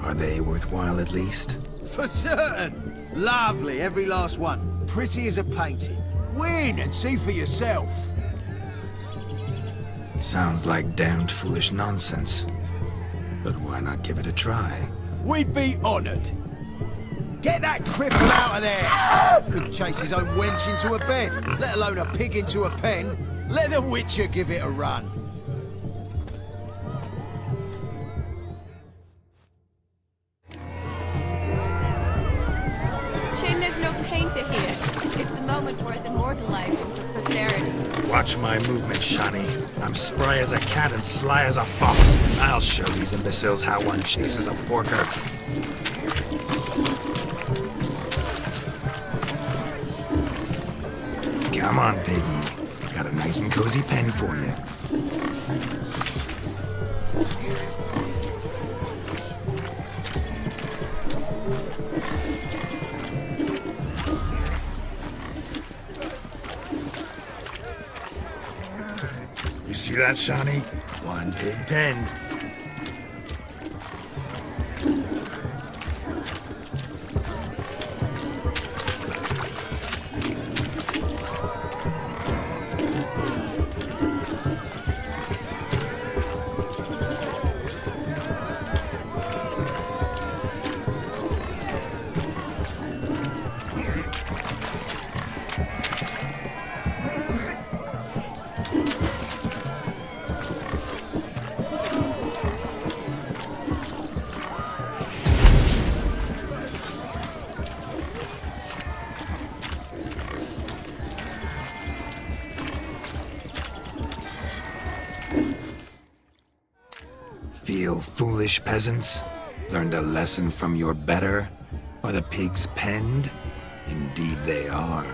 Are they worthwhile at least? For certain. Lovely, every last one. Pretty as a painting. Win and see for yourself. Sounds like damned foolish nonsense. But why not give it a try? We'd be honoured. Get that cripple out of there! Couldn't chase his own wench into a bed, let alone a pig into a pen. Let the Witcher give it a run. Shame there's no painter here. It's a moment worth immortalizing for posterity. Watch my movement, Shani. I'm spry as a cat and sly as a fox. I'll show these imbeciles how one chases a porker. Come on, piggy. Got a nice and cozy pen for you. You see that, Shani? One big pen. feel foolish, peasants? Learned a lesson from your better? Are the pigs penned? Indeed they are.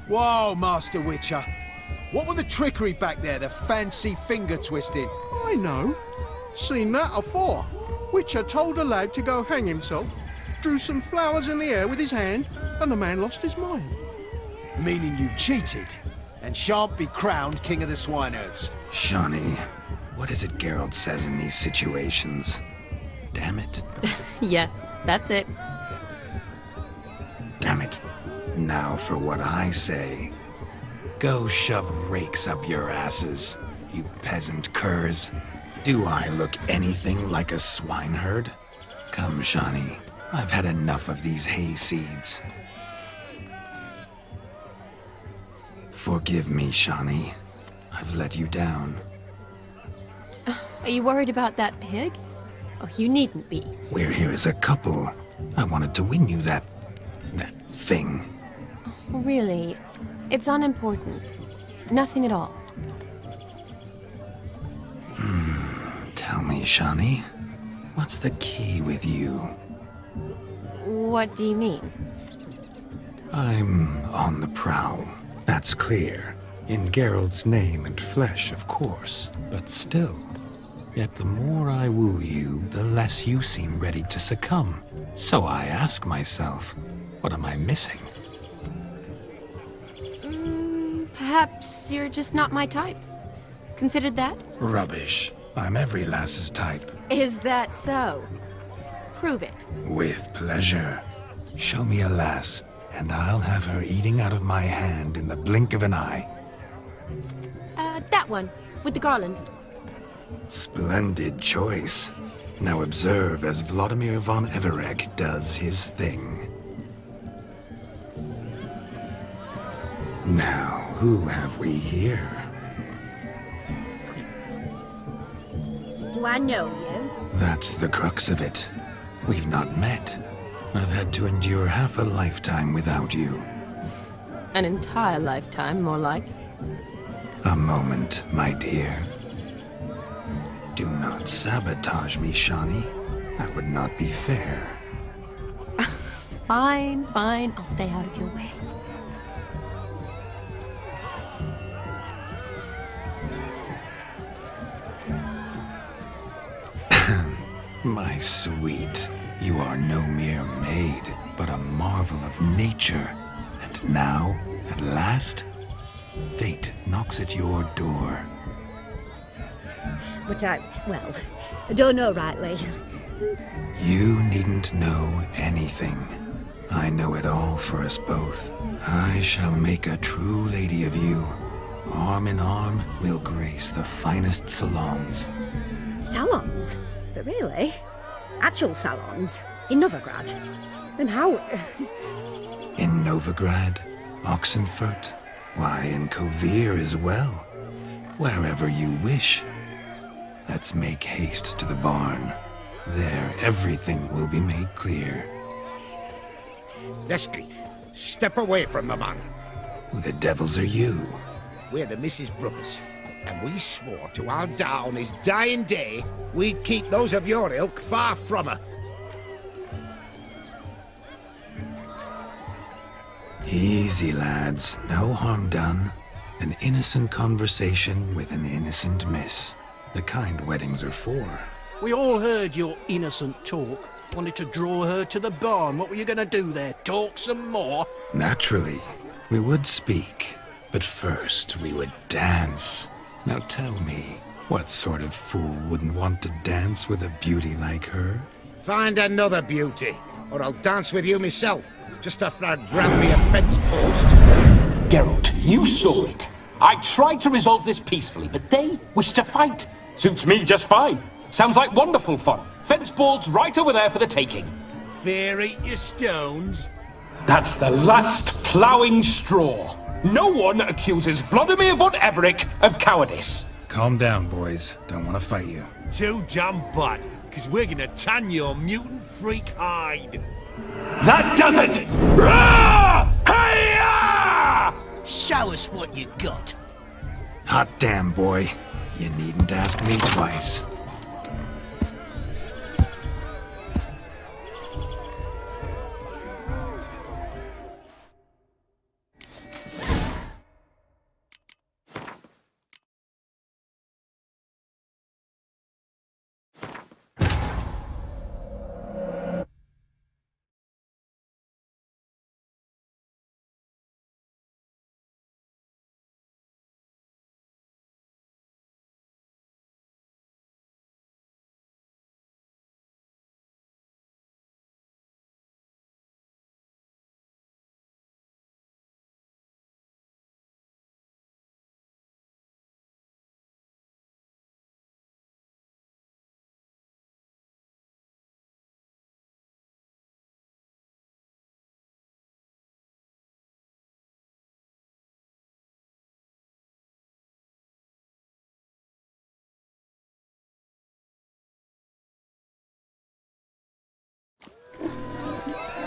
Whoa, Master Witcher. What were the trickery back there, the fancy finger twisting? I know. Seen that afore. Witcher told a lad to go hang himself, drew some flowers in the air with his hand, and the man lost his mind. Meaning you cheated, and shan't be crowned king of the swineherds. Shawnee, what is it Geralt says in these situations? Damn it. Yes, that's it. Damn it. Now for what I say. Go shove rakes up your asses, you peasant curs. Do I look anything like a swineherd? Come, Shawnee. I've had enough of these hay seeds. Forgive me, Shawnee. I've let you down. Are you worried about that pig? Oh, you needn't be. We're here as a couple. I wanted to win you that thing. Really, it's unimportant. Nothing at all. Tell me, Shawnee, what's the key with you? What do you mean? I'm on the prowl. That's clear. In Geralt's name and flesh, of course. But still. Yet the more I woo you, the less you seem ready to succumb. So I ask myself, what am I missing? Perhaps you're just not my type. Considered that? Rubbish. I'm every lass's type. Is that so? Prove it. With pleasure. Show me a lass, and I'll have her eating out of my hand in the blink of an eye. That one, with the garland. Splendid choice. Now observe as Vladimir von Everegg does his thing. Now, who have we here? Do I know you? That's the crux of it. We've not met. I've had to endure half a lifetime without you. An entire lifetime, more like. A moment, my dear. Do not sabotage me, Shawnee. That would not be fair. Fine, fine. I'll stay out of your way. My sweet, you are no mere maid, but a marvel of nature. And now, at last, fate knocks at your door. But I don't know rightly. You needn't know anything. I know it all for us both. I shall make a true lady of you. Arm in arm, we'll grace the finest salons. Salons? But really? Actual salons? In Novigrad? Then how... In Novigrad, Oxenfurt, why, in Kovir as well. Wherever you wish. Let's make haste to the barn. There, everything will be made clear. Lesky, step away from the man. Who the devils are you? We're the Mrs. Brothers, and we swore to our Da on his dying day we'd keep those of your ilk far from her. Easy, lads. No harm done. An innocent conversation with an innocent miss. The kind weddings are for. We all heard your innocent talk. Wanted to draw her to the barn. What were you gonna do there? Talk some more? Naturally, we would speak. But first, we would dance. Now tell me, what sort of fool wouldn't want to dance with a beauty like her? Find another beauty, or I'll dance with you myself, just after I grab me a fence post. Geralt, you saw it. I tried to resolve this peacefully, but they wish to fight. Suits me just fine. Sounds like wonderful fun. Fence boards right over there for the taking. Fear eat your stones. That's the last ploughing straw. No one accuses Vladimir von Everegg of cowardice. Calm down, boys. Don't want to fight you. Too damn bad, because we're gonna tan your mutant freak hide. That does it! Rah! Hey-ya! Show us what you got. Hot damn, boy. You needn't ask me twice.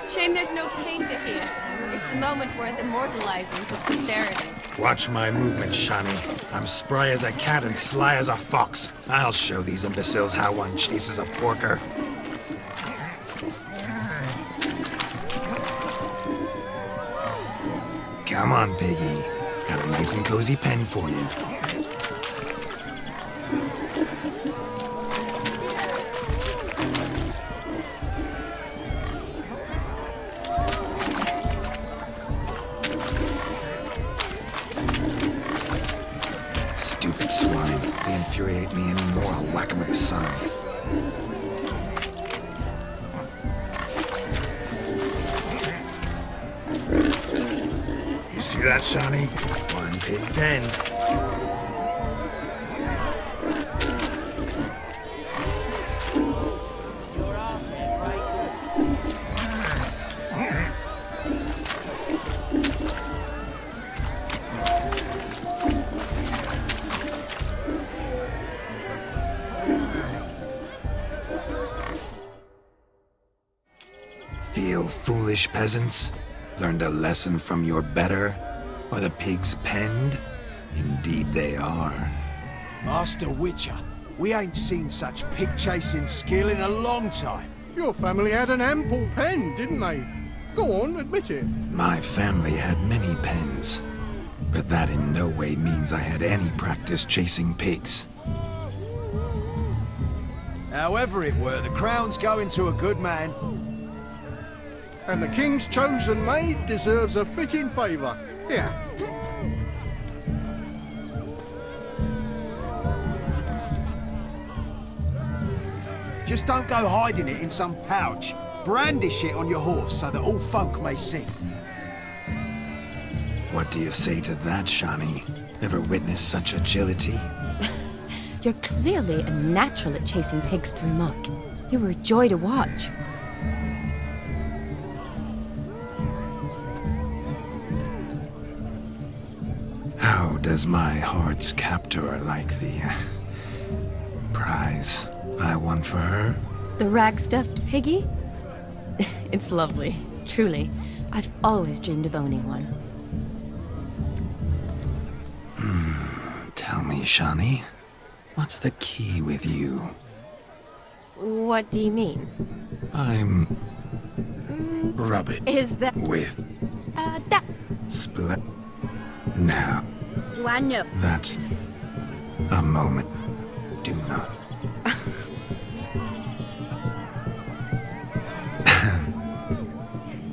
Shame there's no painter here. It's a moment worth immortalizing for posterity. Watch my movement, Shani. I'm spry as a cat and sly as a fox. I'll show these imbeciles how one chases a porker. Come on, Piggy. Got a nice and cozy pen for you. Stupid swine. They infuriate me anymore. I'll whack him with a sign. You see that, Shawnee? One big pen. Feel foolish, peasants? Learned a lesson from your better? Are the pigs penned? Indeed they are. Master Witcher, we ain't seen such pig-chasing skill in a long time. Your family had an ample pen, didn't they? Go on, admit it. My family had many pens, but that in no way means I had any practice chasing pigs. However it were, the crown's going to a good man. And the king's chosen maid deserves a fitting favour. Here. Just don't go hiding it in some pouch. Brandish it on your horse so that all folk may see. What do you say to that, Shawnee? Ever witnessed such agility? You're clearly a natural at chasing pigs through muck. You were a joy to watch. How does my heart's captor like the prize I won for her? The rag-stuffed piggy? It's lovely, truly. I've always dreamed of owning one. Tell me, Shawnee, what's the key with you? What do you mean? I'm... rub it Is that... with... that... split... Now, Do I know? that's... a moment. Do not...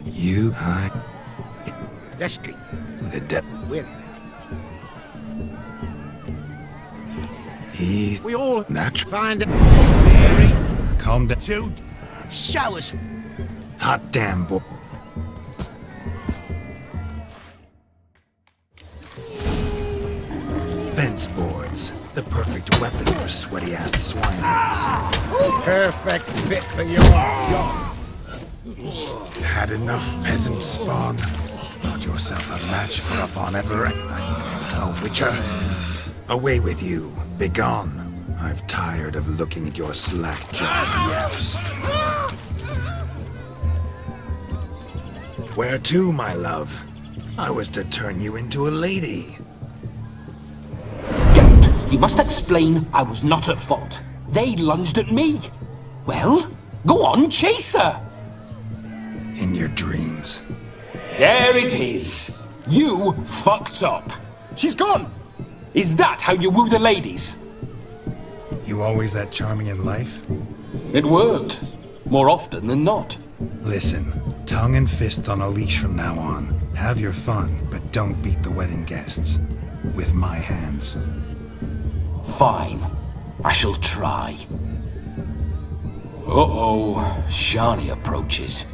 You, Let's go. who the devil... With He's... we all natural. find it. Mary, Calm down. to show us. Hot damn, boy. Fence boards. The perfect weapon for sweaty-assed swineherds. Perfect fit for your job. Had enough, peasant spawn. Thought yourself a match for a Von Everett. Oh, Witcher. Away with you. Begone. I've tired of looking at your slack-jawed yaps. Where to, my love? I was to turn you into a lady. You must explain I was not at fault. They lunged at me. Well, go on, chase her. In your dreams. There it is. You fucked up. She's gone. Is that how you woo the ladies? You always that charming in life? It worked. More often than not. Listen, tongue and fists on a leash from now on. Have your fun, but don't beat the wedding guests. With my hands. Fine. I shall try. Uh-oh. Shani approaches.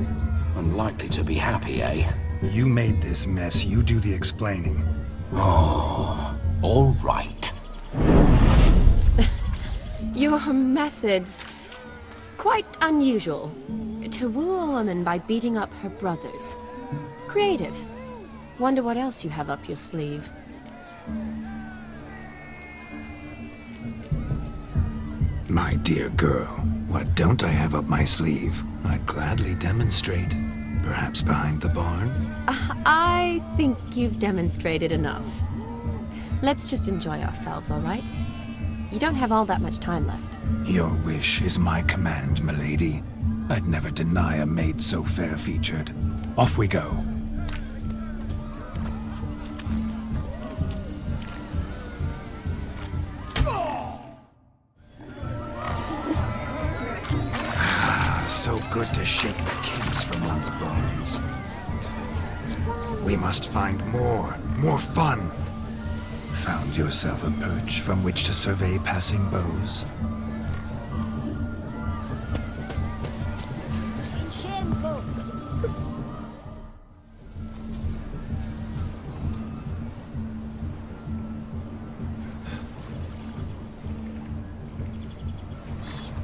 Unlikely to be happy, eh? You made this mess, you do the explaining. Oh, all right. Your methods... quite unusual. To woo a woman by beating up her brothers. Creative. Wonder what else you have up your sleeve. My dear girl, what don't I have up my sleeve? I'd gladly demonstrate. Perhaps behind the barn? I think you've demonstrated enough. Let's just enjoy ourselves, all right? You don't have all that much time left. Your wish is my command, milady. I'd never deny a maid so fair-featured. Off we go. So good to shake the kinks from one's bones. We must find more fun. Found yourself a perch from which to survey passing beaux? Shameful.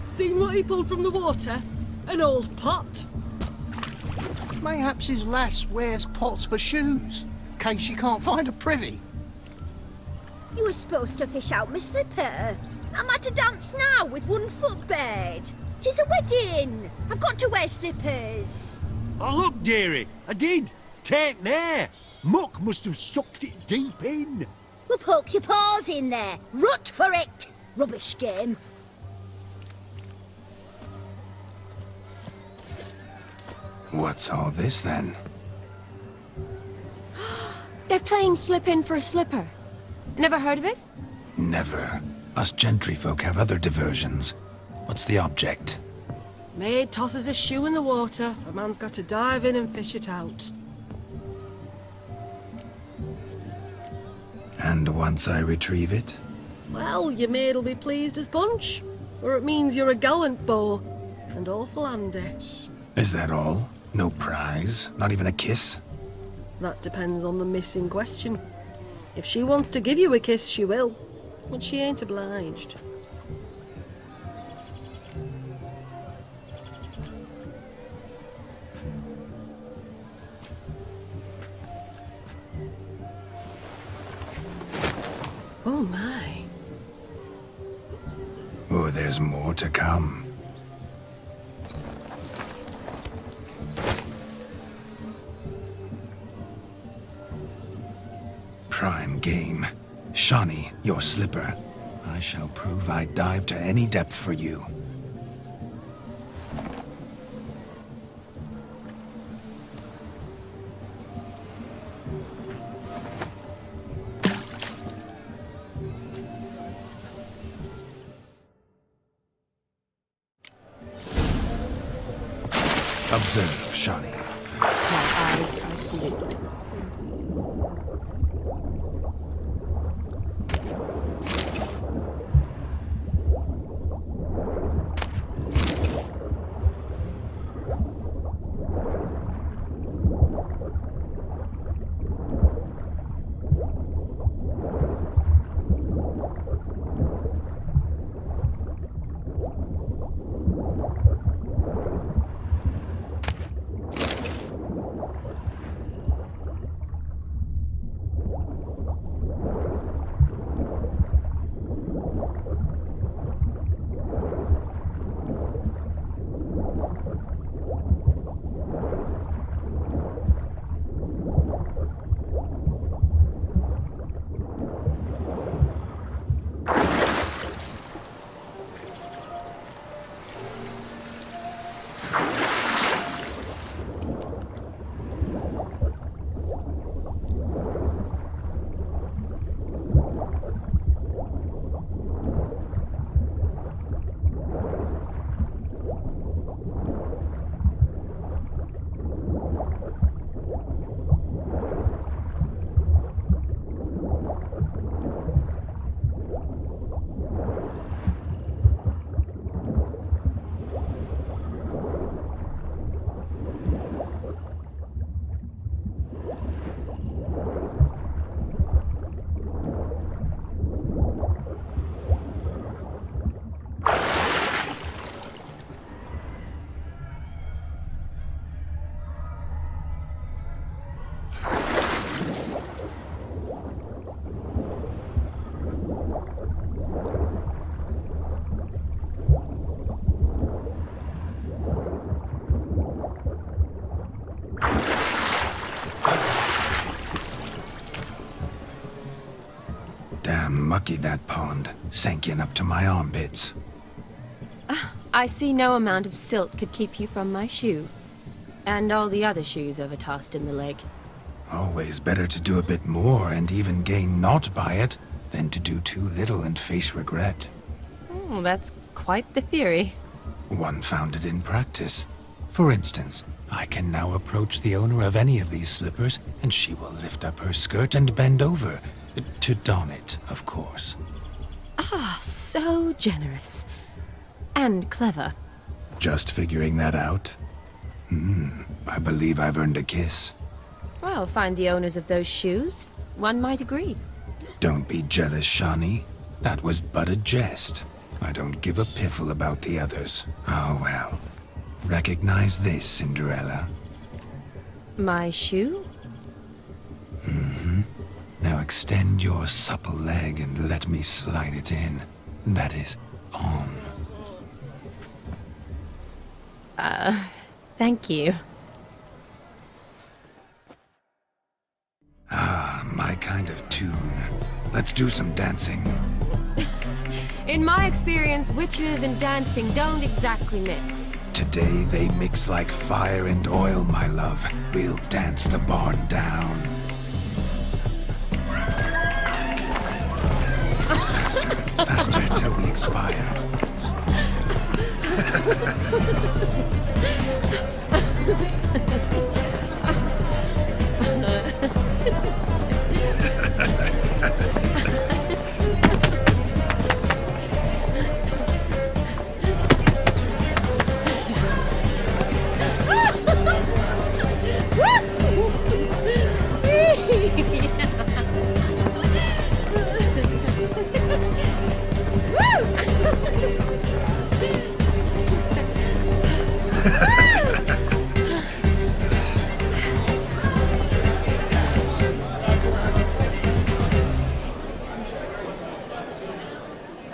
Seen what he pulled from the water? An old pot. Mayhaps his lass wears pots for shoes, in case she can't find a privy. You were supposed to fish out my slipper. I'm at a dance now with one footbed. 'Tis a wedding. I've got to wear slippers. Oh, look, dearie, I did. Tain't there. Muck must have sucked it deep in. Well, poke your paws in there. Rut for it. Rubbish game. What's all this, then? They're playing slip in for a slipper. Never heard of it? Never. Us gentry folk have other diversions. What's the object? Maid tosses a shoe in the water. A man's got to dive in and fish it out. And once I retrieve it? Well, your maid'll be pleased as punch. Or it means you're a gallant beau. And awful handy. Is that all? No prize? Not even a kiss? That depends on the miss in question. If she wants to give you a kiss, she will. But she ain't obliged. Oh my. Oh, there's more to come. Prime game. Shawnee, your slipper. I shall prove I dive to any depth for you. Observe, Shawnee. My eyes are glued. Lucky that pond sank in up to my armpits. I see no amount of silt could keep you from my shoe. And all the other shoes overtossed in the lake. Always better to do a bit more and even gain naught by it than to do too little and face regret. Oh, that's quite the theory. One founded in practice. For instance, I can now approach the owner of any of these slippers, and she will lift up her skirt and bend over. To don it, of course. Ah, so generous. And clever. Just figuring that out? I believe I've earned a kiss. Well, find the owners of those shoes. One might agree. Don't be jealous, Shani. That was but a jest. I don't give a piffle about the others. Oh well. Recognize this, Cinderella. My shoe? Now extend your supple leg and let me slide it in. That is, on. Thank you. My kind of tune. Let's do some dancing. In my experience, witches and dancing don't exactly mix. Today they mix like fire and oil, my love. We'll dance the barn down. Faster, faster till we expire.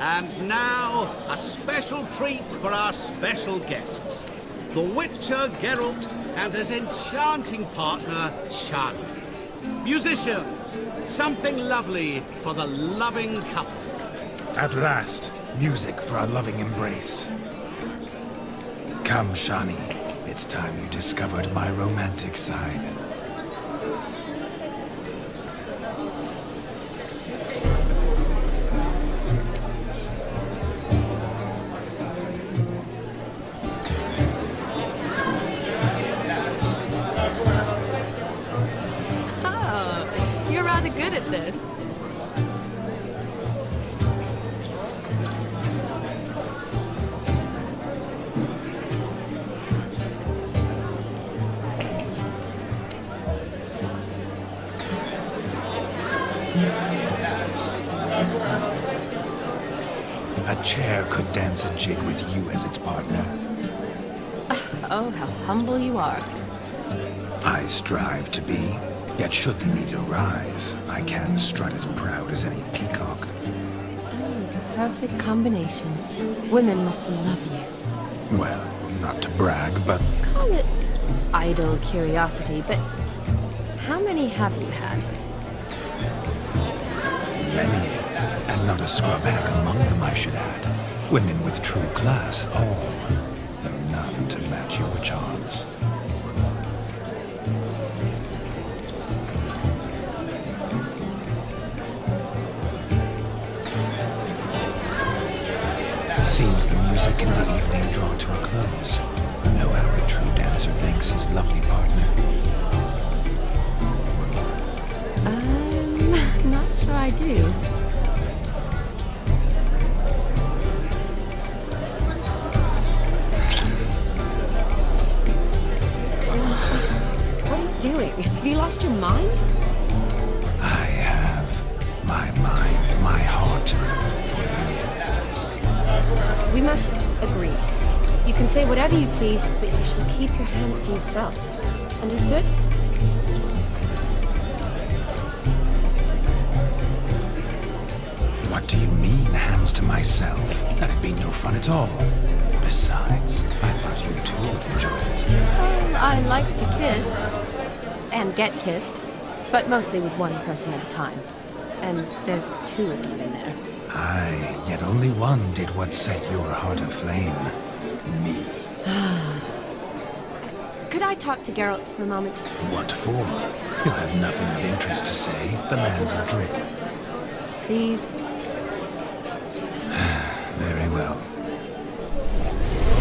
And now, a special treat for our special guests. The Witcher Geralt and his enchanting partner, Shani. Musicians, something lovely for the loving couple. At last, music for a loving embrace. Come, Shani. It's time you discovered my romantic side. Oh, you're rather good at this. A chair could dance a jig with you as its partner. Oh, how humble you are. I strive to be, yet should the need arise, I can strut as proud as any peacock. Perfect combination. Women must love you. Well, not to brag, but Call it idle curiosity, but how many have you had? many, and not a scrub hag among them, I should add. Women with true class, all, though none to match your charms. Seems the music in the evening draw to a close. Know how a true dancer thanks his lovely partner. I'm not sure I do. What are you doing? Have you lost your mind? I have my mind, my heart for you. We must agree. You can say whatever you please, but you shall keep your hands to yourself. Understood? What do you mean, hands to myself? That'd be no fun at all. Besides, I thought you too would enjoy it. Well, I like to kiss. And get kissed. But mostly with one person at a time. And there's 2 of you in there. Aye, yet only one did what set your heart aflame. Me. Could I talk to Geralt for a moment? What for? He'll have nothing of interest to say. The man's a drip. Please? Very well.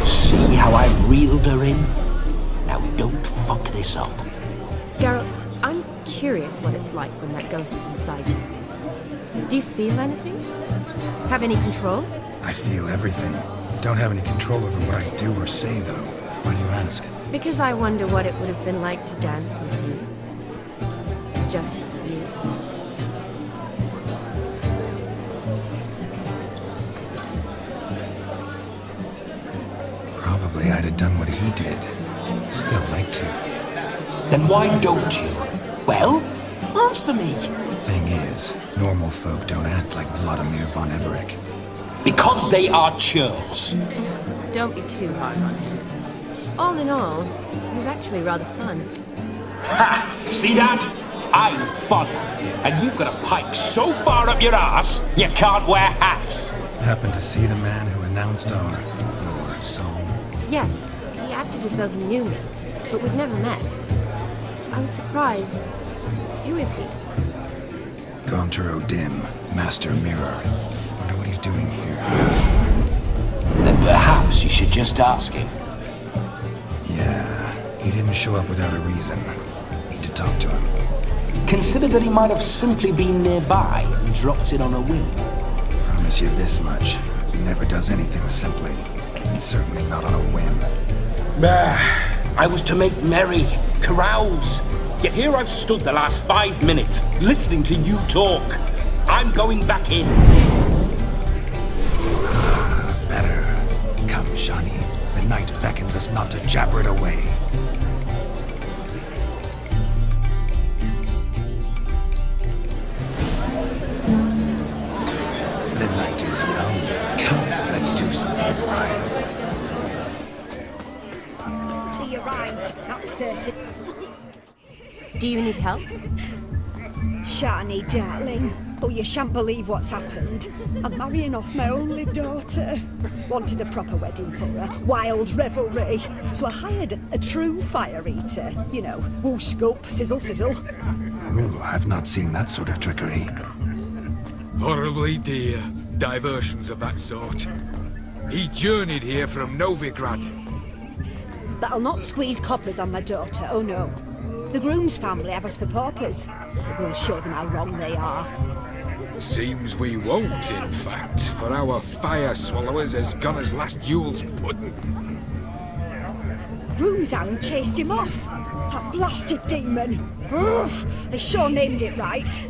See how I've reeled her in? Now don't fuck this up. Geralt, I'm curious what it's like when that ghost's inside you. Do you feel anything? Have any control? I feel everything. Don't have any control over what I do or say, though. Why do you ask? Because I wonder what it would have been like to dance with you. Just you. Probably I'd have done what he did. Still like to. Then why don't you? Well, answer me. Thing is, normal folk don't act like Vladimir von Everec. Because they are churls. Don't be too hard on him. All in all, he's actually rather fun. Ha! See that? I'm fun. And you've got a pipe so far up your ass, you can't wear hats. Happened to see the man who announced your song? Yes, he acted as though he knew me, but we've never met. I was surprised. Who is he? Gaunter O'Dim, Master Mirror. Wonder what he's doing here. Then perhaps you should just ask him. Yeah, he didn't show up without a reason. Need to talk to him. Consider that he might have simply been nearby and dropped in on a whim. Promise you this much. He never does anything simply. And certainly not on a whim. I was to make merry, carouse. Yet here I've stood the last 5 minutes, listening to you talk. I'm going back in. Better. Come, Shani. The night beckons us not to jabber it away. The night is young. Come, let's do something wild. He arrived, that's certain. Do you need help? Shani, darling. Oh, you shan't believe what's happened. I'm marrying off my only daughter. Wanted a proper wedding for her. Wild revelry. So I hired a true fire eater. You know, woo scoop, sizzle sizzle. Ooh, I've not seen that sort of trickery. Horribly dear diversions of that sort. He journeyed here from Novigrad. But I'll not squeeze coppers on my daughter, oh no. The groom's family have us for paupers. We'll show them how wrong they are. Seems we won't, in fact, for our fire swallowers has gone as last Yule's pudding. Groom's hound chased him off. That blasted demon. Ugh, they sure named it right.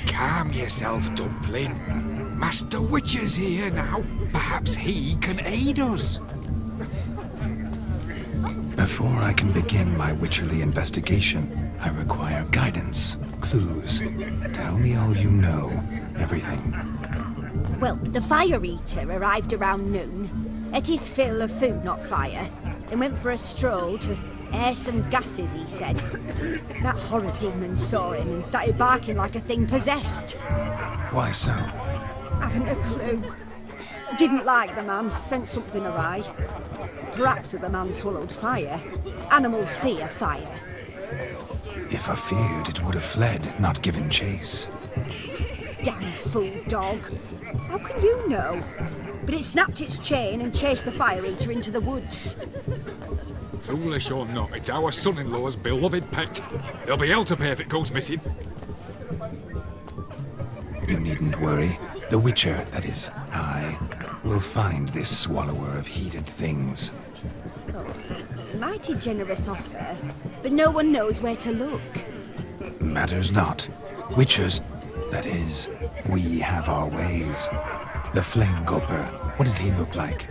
Calm yourself, Dumpling. Master Witcher's here now. Perhaps he can aid us. Before I can begin my witcherly investigation, I require guidance, clues. Tell me all you know, everything. Well, the fire eater arrived around noon. Ate his fill of food, not fire. Then went for a stroll to air some gases, he said. That horror demon saw him and started barking like a thing possessed. Why so? Haven't a clue. Didn't like the man, sent something awry. Perhaps the man swallowed fire. Animals fear fire. If I feared, it would have fled, not given chase. Damn fool dog. How can you know? But it snapped its chain and chased the fire eater into the woods. Foolish or not, it's our son-in-law's beloved pet. There'll be hell to pay if it goes missing. You needn't worry. The Witcher, that is, I, will find this swallower of heated things. Oh, mighty generous offer, but no one knows where to look. Matters not. Witchers, that is, we have our ways. The Flame Gulper, what did he look like?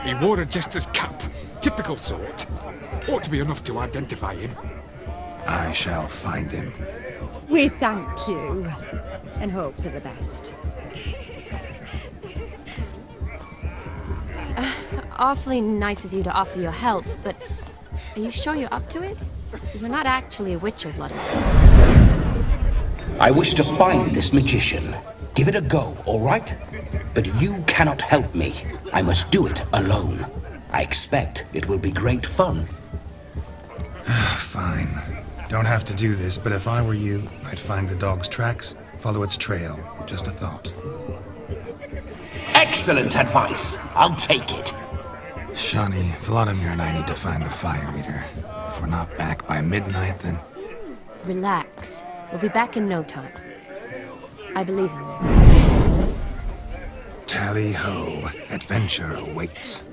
He wore a jester's cap. Typical sort. Ought to be enough to identify him. I shall find him. We thank you, and hope for the best. Awfully nice of you to offer your help, but are you sure you're up to it? You're not actually a witcher, Vladimir. I wish to find this magician. Give it a go, all right? But you cannot help me. I must do it alone. I expect it will be great fun. Fine. Don't have to do this, but if I were you, I'd find the dog's tracks, follow its trail. Just a thought. Excellent advice. I'll take it. Shawnee, Vladimir and I need to find the fire eater. If we're not back by midnight, then... Relax. We'll be back in no time. I believe in you. Tally-ho. Adventure awaits.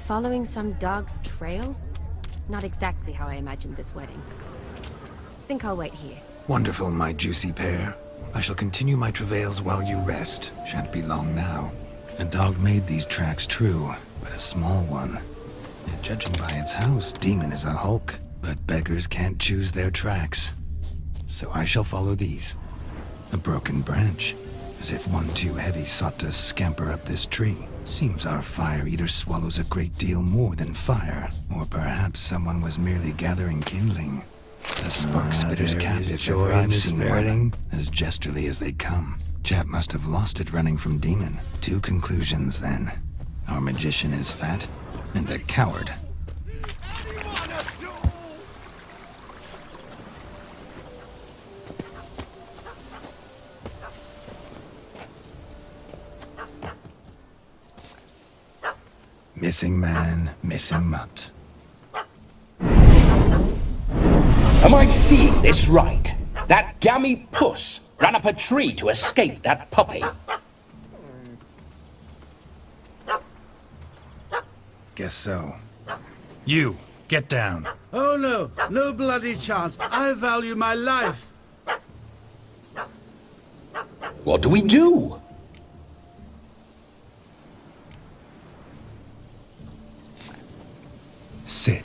Following some dog's trail? Not exactly how I imagined this wedding. Think I'll wait here. Wonderful, my juicy pair. I shall continue my travails while you rest. Shan't be long now. A dog made these tracks true, but a small one. And judging by its house, Demon is a hulk. But beggars can't choose their tracks. So I shall follow these. A broken branch, as if one too heavy sought to scamper up this tree. Seems our fire eater swallows a great deal more than fire. Or perhaps someone was merely gathering kindling. A spark spitter's cap, if ever I've seen one, as jesterly as they come. Chap must have lost it running from Demon. Two conclusions, then. Our magician is fat, and a coward. Missing man, missing mutt. Am I seeing this right? That gammy puss ran up a tree to escape that puppy. Guess so. You, get down. Oh no, no bloody chance. I value my life. What do we do? Sit.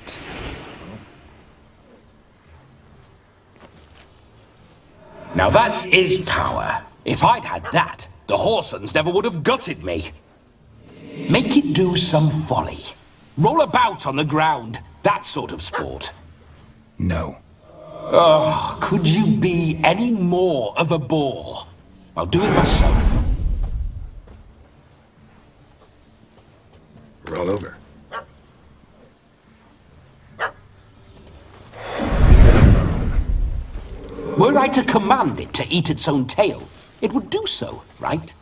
Now that is power. If I'd had that, the Horsons never would have gutted me. Make it do some folly. Roll about on the ground. That sort of sport. No. Oh, could you be any more of a bore? I'll do it myself. Roll over. Were I to command it to eat its own tail, it would do so, right?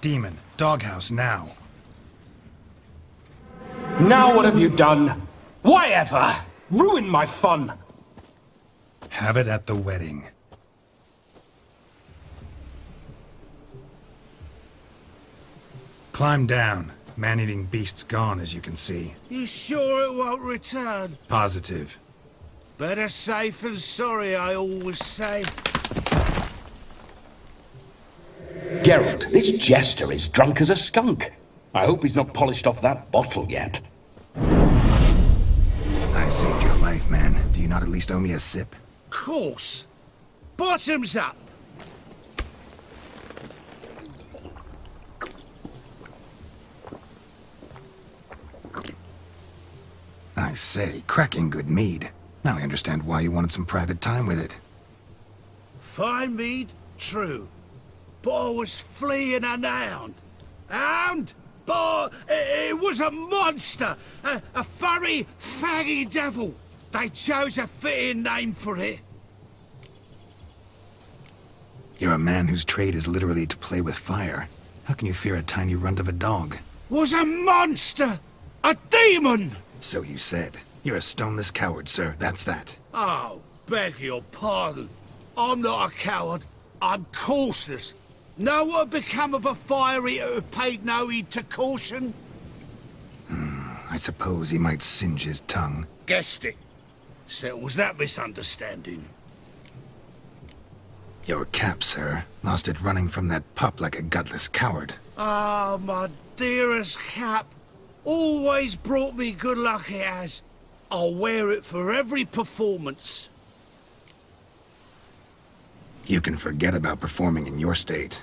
Demon, doghouse now. Now what have you done? Why ever? Ruin my fun. Have it at the wedding. Climb down. Man-eating beast's gone, as you can see. You sure it won't return? Positive. Better safe than sorry, I always say. Geralt, this jester is drunk as a skunk. I hope he's not polished off that bottle yet. I saved your life, man. Do you not at least owe me a sip? Course. Bottoms up. I say, cracking good mead. Now I understand why you wanted some private time with it. Fine mead, true. But I was fleeing an hound. Hound? But it was a monster! A furry, faggy devil! They chose a fitting name for it. You're a man whose trade is literally to play with fire. How can you fear a tiny runt of a dog? Was a monster! A demon! So you said. You're a stoneless coward, sir. That's that. Oh, beg your pardon. I'm not a coward. I'm cautious. Know what had become of a fire eater who paid no heed to caution? I suppose he might singe his tongue. Guessed it. Settles that misunderstanding. Your cap, sir. Lost it running from that pup like a gutless coward. Ah, my dearest cap. Always brought me good luck it has. I'll wear it for every performance. You can forget about performing in your state.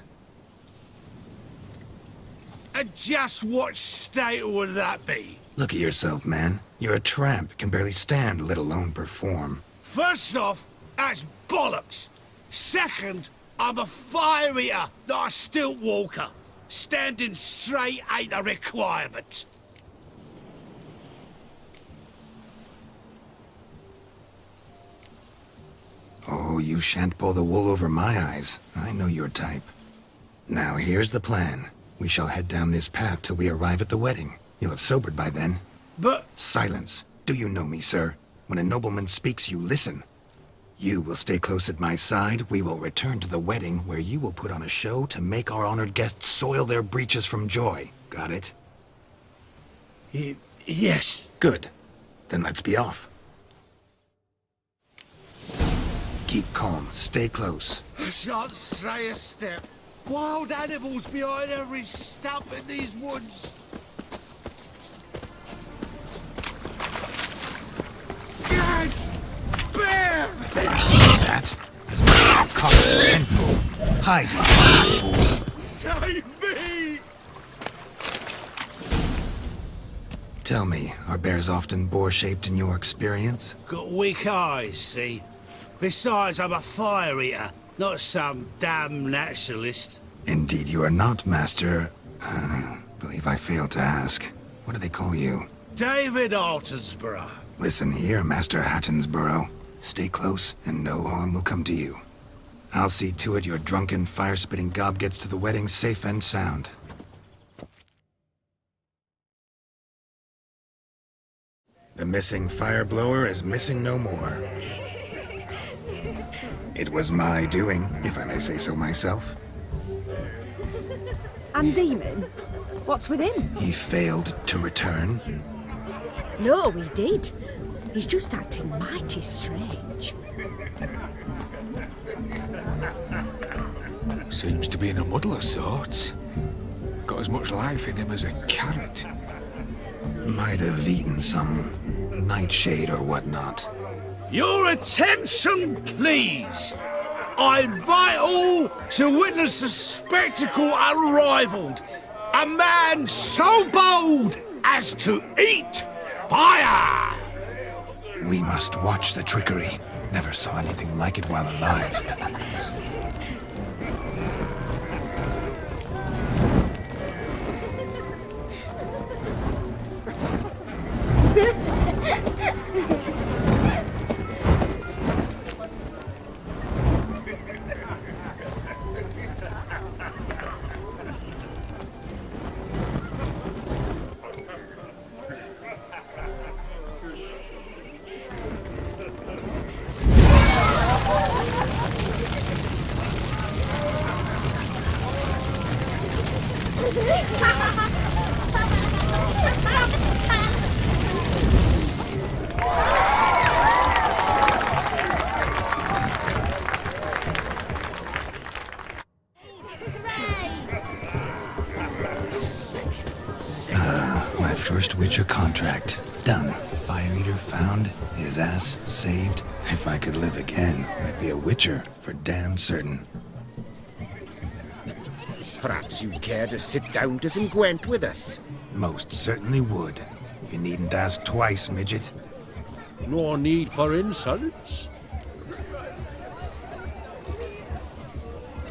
And just what state would that be? Look at yourself, man. You're a tramp, can barely stand, let alone perform. First off, that's bollocks. Second, I'm a fire eater, not a stilt walker. Standing straight ain't a requirement. Oh, you shan't pull the wool over my eyes. I know your type. Now, here's the plan. We shall head down this path till we arrive at the wedding. You'll have sobered by then. But... Silence. Do you know me, sir? When a nobleman speaks, you listen. You will stay close at my side. We will return to the wedding, where you will put on a show to make our honored guests soil their breeches from joy. Got it? Yes. Good. Then let's be off. Keep calm. Stay close. I shan't stray a step. Wild animals behind every stump in these woods. Gads! Bear! That has been cost tenfold. Hide, you fool. Save me! Tell me, are bears often boar-shaped in your experience? Got weak eyes, see? Besides, I'm a fire eater, not some damn naturalist. Indeed you are not, Master. Believe I failed to ask. What do they call you? David Altonsborough. Listen here, Master Hattonsborough. Stay close, and no harm will come to you. I'll see to it your drunken, fire-spitting gob gets to the wedding safe and sound. The missing fire blower is missing no more. It was my doing, if I may say so myself. And Demon? What's with him? He failed to return. No, he did. He's just acting mighty strange. Seems to be in a muddle of sorts. Got as much life in him as a carrot. Might have eaten some nightshade or whatnot. Your attention, please. I invite all to witness a spectacle unrivaled. A man so bold as to eat fire! We must watch the trickery. Never saw anything like it while alive. My first Witcher contract. Done. Fire Eater found. His ass saved. If I could live again, I'd be a Witcher for damn certain. Perhaps you'd care to sit down to some Gwent with us. Most certainly would. You needn't ask twice, midget. No need for insults.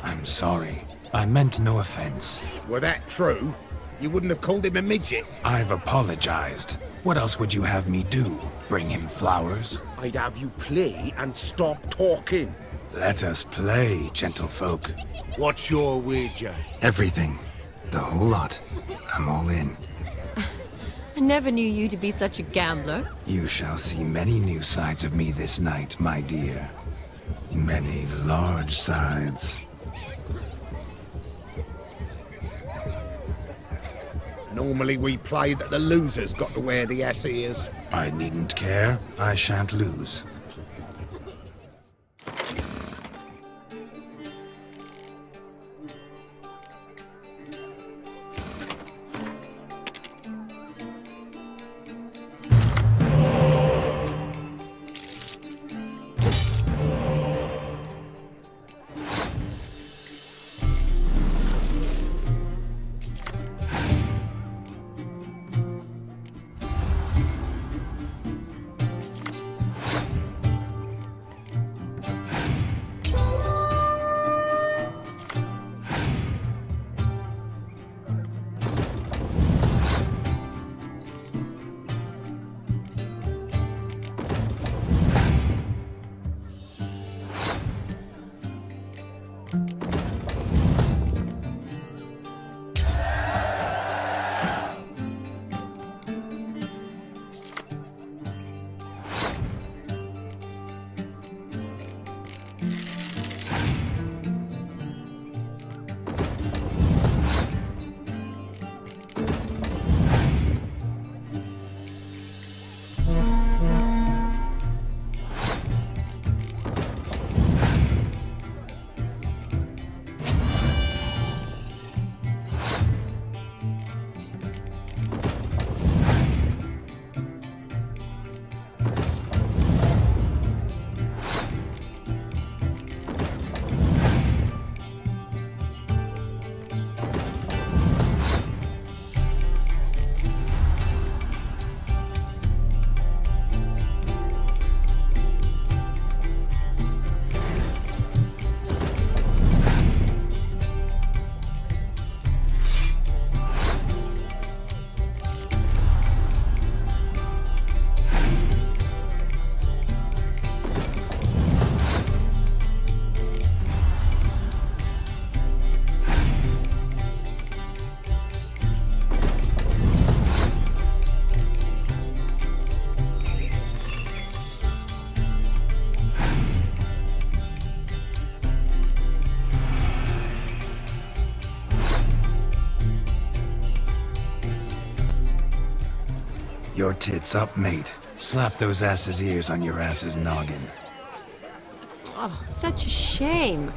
I'm sorry. I meant no offense. Were that true, you wouldn't have called him a midget. I've apologized. What else would you have me do? Bring him flowers? I'd have you play and stop talking. Let us play, gentlefolk. What's your wager? Everything. The whole lot. I'm all in. I never knew you to be such a gambler. You shall see many new sides of me this night, my dear. Many large sides. Normally we play that the loser's got to wear the ass ears. I needn't care. I shan't lose. Your tits up, mate. Slap those asses' ears on your ass's noggin. Oh, such a shame.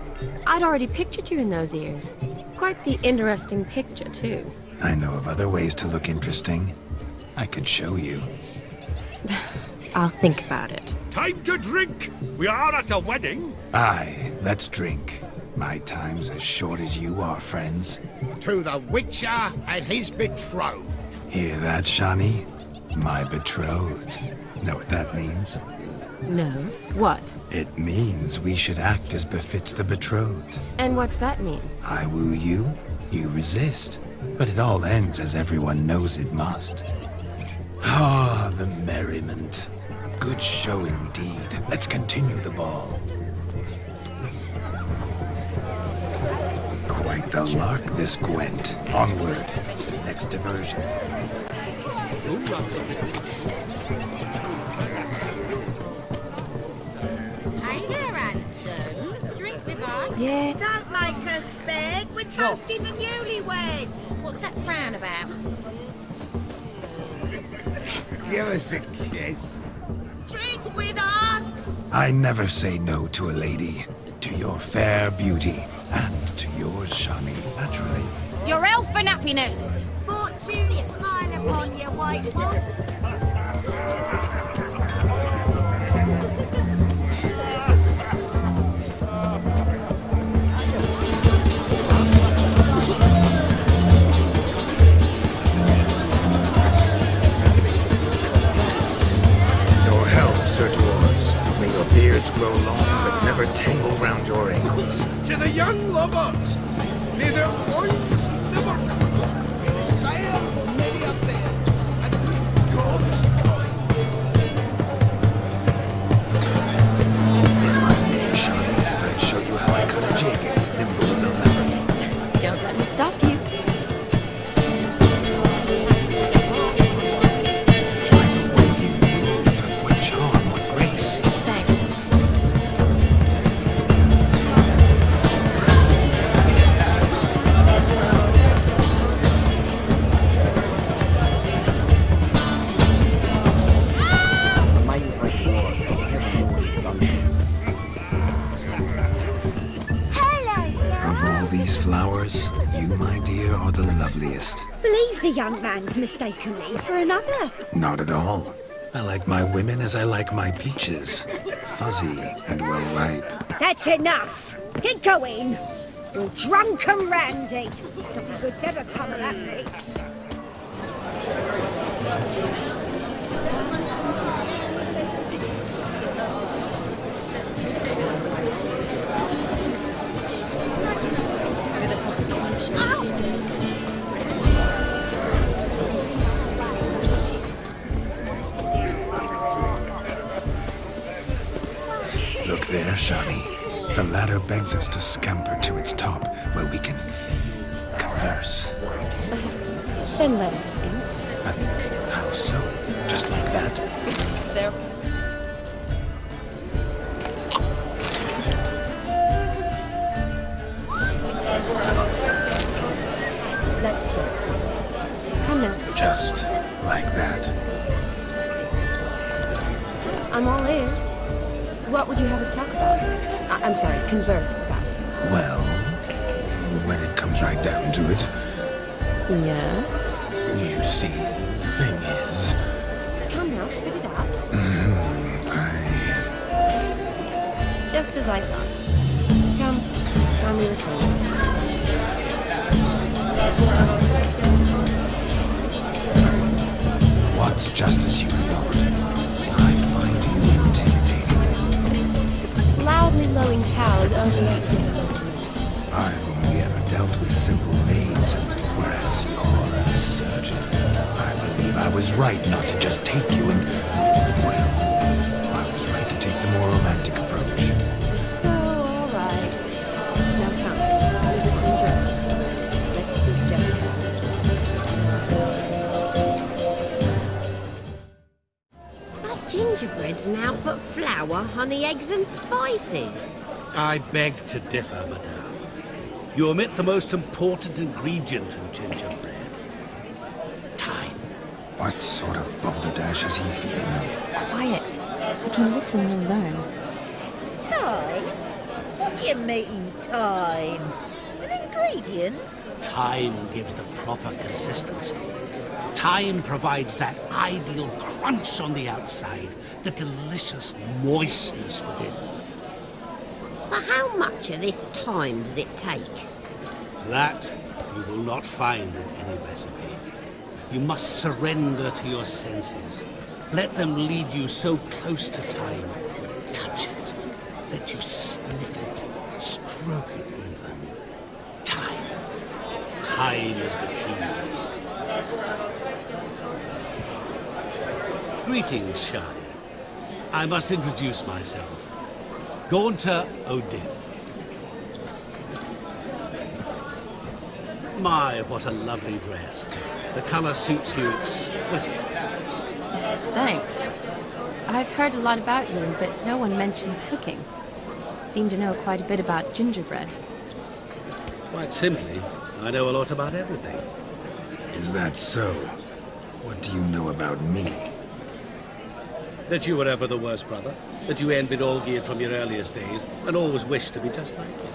I'd already pictured you in those ears. Quite the interesting picture, too. I know of other ways to look interesting. I could show you. I'll think about it. Time to drink! We are at a wedding! Aye, let's drink. My time's as short as you are, friends. To the Witcher and his betrothed. Hear that, Shani? My betrothed. Know what that means? No. What? It means we should act as befits the betrothed. And what's that mean? I woo you, you resist. But it all ends as everyone knows it must. Ah, the merriment. Good show indeed. Let's continue the ball. Quite the lark, this Gwent. Onward. Next diversion. Hey there, handsome. Drink with us. Yeah. Don't make us beg. We're toasting the newlyweds. What's that frown about? Give us a kiss. Drink with us. I never say no to a lady. To your fair beauty. And to yours, Shani, naturally. Your elfin happiness. Fortune smile upon you, white wolf. Your health, Sir Dwarves. May your beards grow long, but never tangle round your ankles. To the young lovers, may their loins never cut, may the sire marry a bell, and with God's time. If I may, Shani, I'd show you how I cut a jig, nimble as a leopard. Don't let me stop you. What charm, what grace. Thanks. Mine's like war. Of all these flowers, you, my dear, are the loveliest. Believe the young man's mistaken me for another. Not at all. I like my women as I like my peaches. Fuzzy and well ripe. That's enough. Get going. You're drunk and randy. Nothing good's ever come of that mix. Look there, Shani. The ladder begs us to scamper to its top, where we can converse. Then let us skip. But how so? Just like that? There. Let's sit. Come now. Just like that. I'm all ears. What would you have us talk about? I'm sorry, converse about. Well, when it comes right down to it, Yes? you see, the thing is, Come now, spit it out. Just as I thought. Come, it's time we return. What's just as you thought? I find you intimidating. Loudly lowing cows only exist. I've only ever dealt with simple maids, whereas you're a surgeon. I believe I was right not to just take you and... well, I was right to take the more romantic approach. Oh, all right. Now come, we return your episodes. Let's do just that. But gingerbreads now put flour, honey, eggs and spices. I beg to differ, madame. You omit the most important ingredient in gingerbread. Time. What sort of balderdash is he feeding them? Quiet. If you listen, you'll learn. Time? What do you mean, time? An ingredient? Time gives the proper consistency. Time provides that ideal crunch on the outside, the delicious moistness within. So how much of this time does it take? That you will not find in any recipe. You must surrender to your senses. Let them lead you so close to time, you touch it. Let you sniff it, stroke it even. Time. Time is the key. Greetings, Shani. I must introduce myself. Gaunter Odin. My, what a lovely dress. The colour suits you exquisitely. Thanks. I've heard a lot about you, but no one mentioned cooking. Seem to know quite a bit about gingerbread. Quite simply, I know a lot about everything. Is that so? What do you know about me? That you were ever the worst brother, that you envied Olgierd from your earliest days, and always wished to be just like him.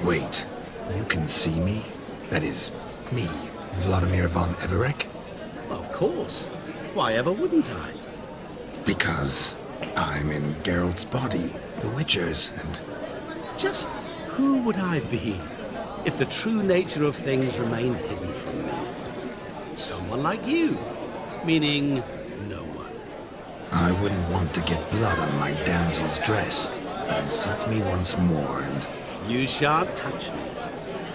Wait, you can see me? That is, me, Vladimir von Everec? Of course. Why ever wouldn't I? Because I'm in Geralt's body, the Witcher's, and... Just who would I be if the true nature of things remained hidden from me? Someone like you, meaning no one. I wouldn't want to get blood on my damsel's dress, but insult me once more and... You shan't touch me.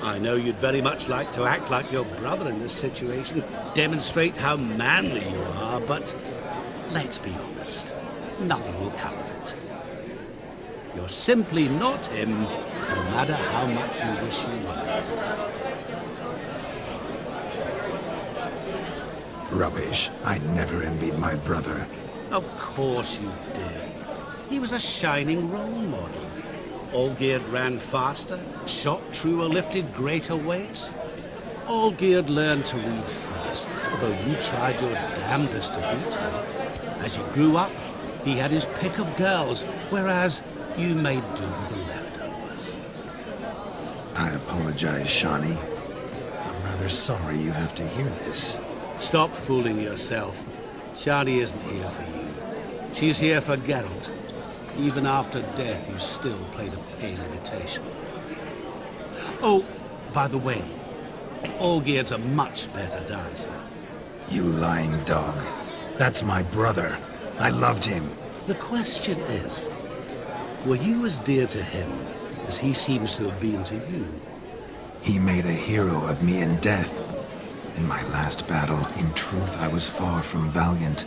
I know you'd very much like to act like your brother in this situation, demonstrate how manly you are, but let's be honest, nothing will come of it. You're simply not him, no matter how much you wish you were. Rubbish. I never envied my brother. Of course you did. He was a shining role model. Olgierd ran faster, shot truer, lifted greater weights. Olgierd learned to read first, although you tried your damnedest to beat him. As you grew up, he had his pick of girls, whereas you made do with the leftovers. I apologize, Shani. I'm rather sorry you have to hear this. Stop fooling yourself. Shani isn't here for you. She's here for Geralt. Even after death, you still play the pale imitation. Oh, by the way, Olgierd's a much better dancer. You lying dog. That's my brother. I loved him. The question is, were you as dear to him as he seems to have been to you? He made a hero of me in death. In my last battle, in truth, I was far from valiant.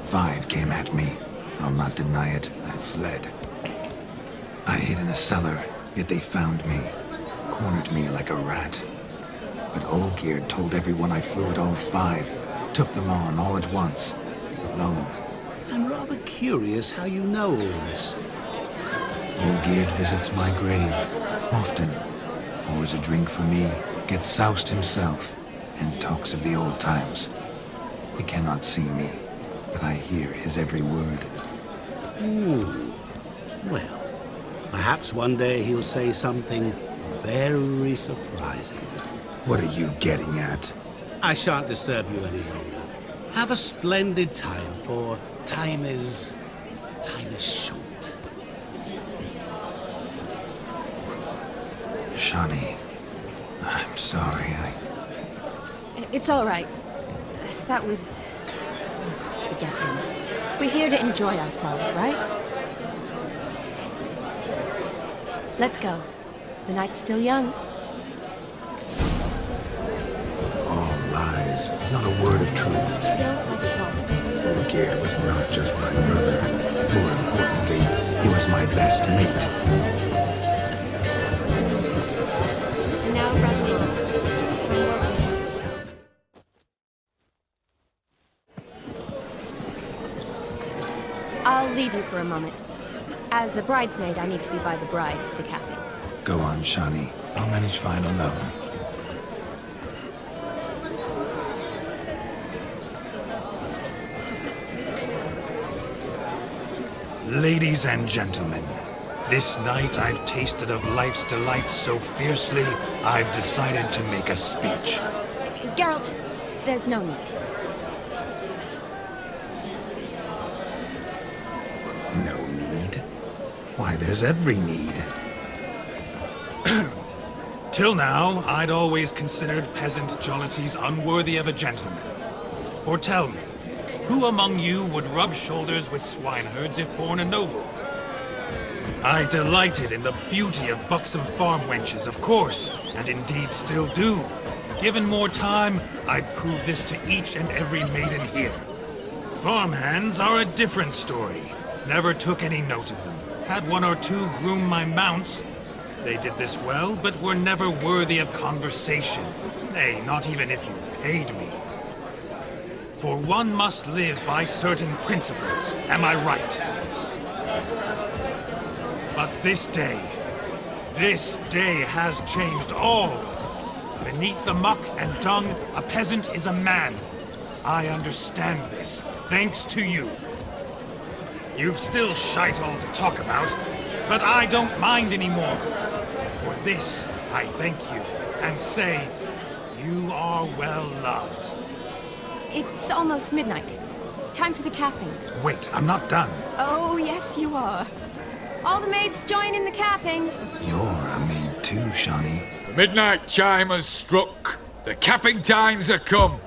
5 came at me. I'll not deny it, I fled. I hid in a cellar, yet they found me, cornered me like a rat. But Olgierd told everyone I flew at all 5, took them on all at once, alone. I'm rather curious how you know all this. Olgierd visits my grave, often, pours a drink for me, gets soused himself, and talks of the old times. He cannot see me, but I hear his every word. Well, perhaps one day he'll say something very surprising. What are you getting at? I shan't disturb you any longer. Have a splendid time, for time is short. Shani, I'm sorry, It's all right. That was... forget him. We're here to enjoy ourselves, right? Let's go. The night's still young. All lies, not a word of truth. Olgierd was not just my brother. More importantly, he was my best mate. Now run along. I'll leave you for a moment. As a bridesmaid, I need to be by the bride for the capping. Go on, Shani. I'll manage fine alone. Ladies and gentlemen, this night I've tasted of life's delights so fiercely, I've decided to make a speech. Geralt, there's no need. No need? Why, there's every need. Till now, I'd always considered peasant jollities unworthy of a gentleman. For tell me, who among you would rub shoulders with swineherds if born a noble? I delighted in the beauty of buxom farm wenches, of course, and indeed still do. Given more time, I'd prove this to each and every maiden here. Farmhands are a different story. Never took any note of them. Had one or two groom my mounts. They did this well, but were never worthy of conversation. Nay, not even if you paid me. For one must live by certain principles, am I right? But this day has changed all. Beneath the muck and dung, a peasant is a man. I understand this, thanks to you. You've still shite all to talk about, but I don't mind anymore. For this, I thank you, and say, you are well loved. It's almost midnight. Time for the capping. Wait, I'm not done. Oh, yes, you are. All the maids join in the capping. You're a maid too, Shawnee. The midnight chime has struck. The capping times are come.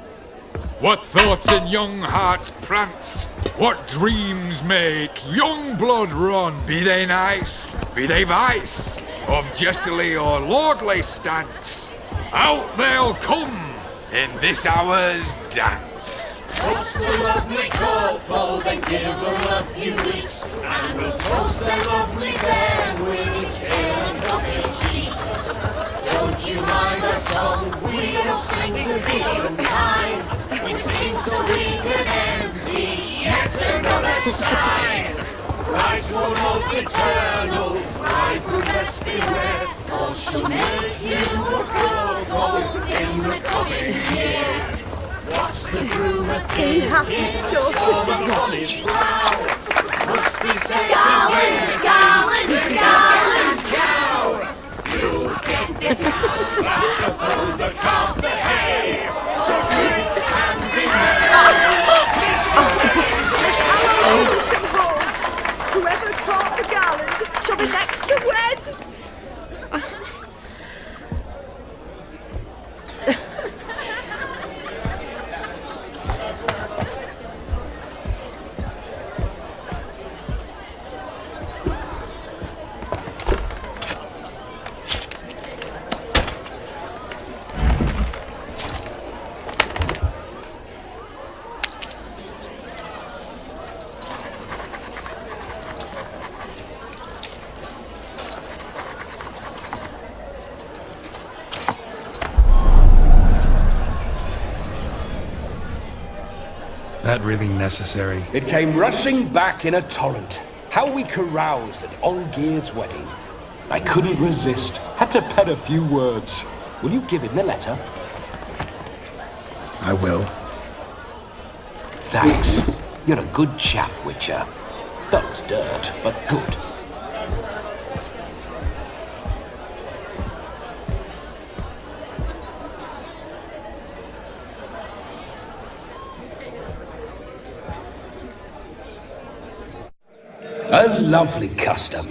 What thoughts in young hearts prance? What dreams make young blood run? Be they nice, be they vice, of jestily or lordly stance, out they'll come in this hour's dance. Toast the lovely kobold and give her a few weeks, and we'll toast the lovely bear with its pale and puffy cheeks. Don't you mind our song? We don't sing to be unkind. We sing so we can empty yet another side. Christ will hope eternal, bridegroom best beware, or she'll make you a kobold in the coming year. What's the groom a thinking? On his brow must be said. Garland, garland, garland, cow. You'll get the cow, the calf, the hay. So drink and be merry. Whoever caught the garland shall be next to wed. That really necessary? It came rushing back in a torrent. How we caroused at Olgierd's wedding. I couldn't resist. Had to pen a few words. Will you give him the letter? I will. Thanks. You're a good chap, Witcher. Dull as dirt, but good. A lovely custom.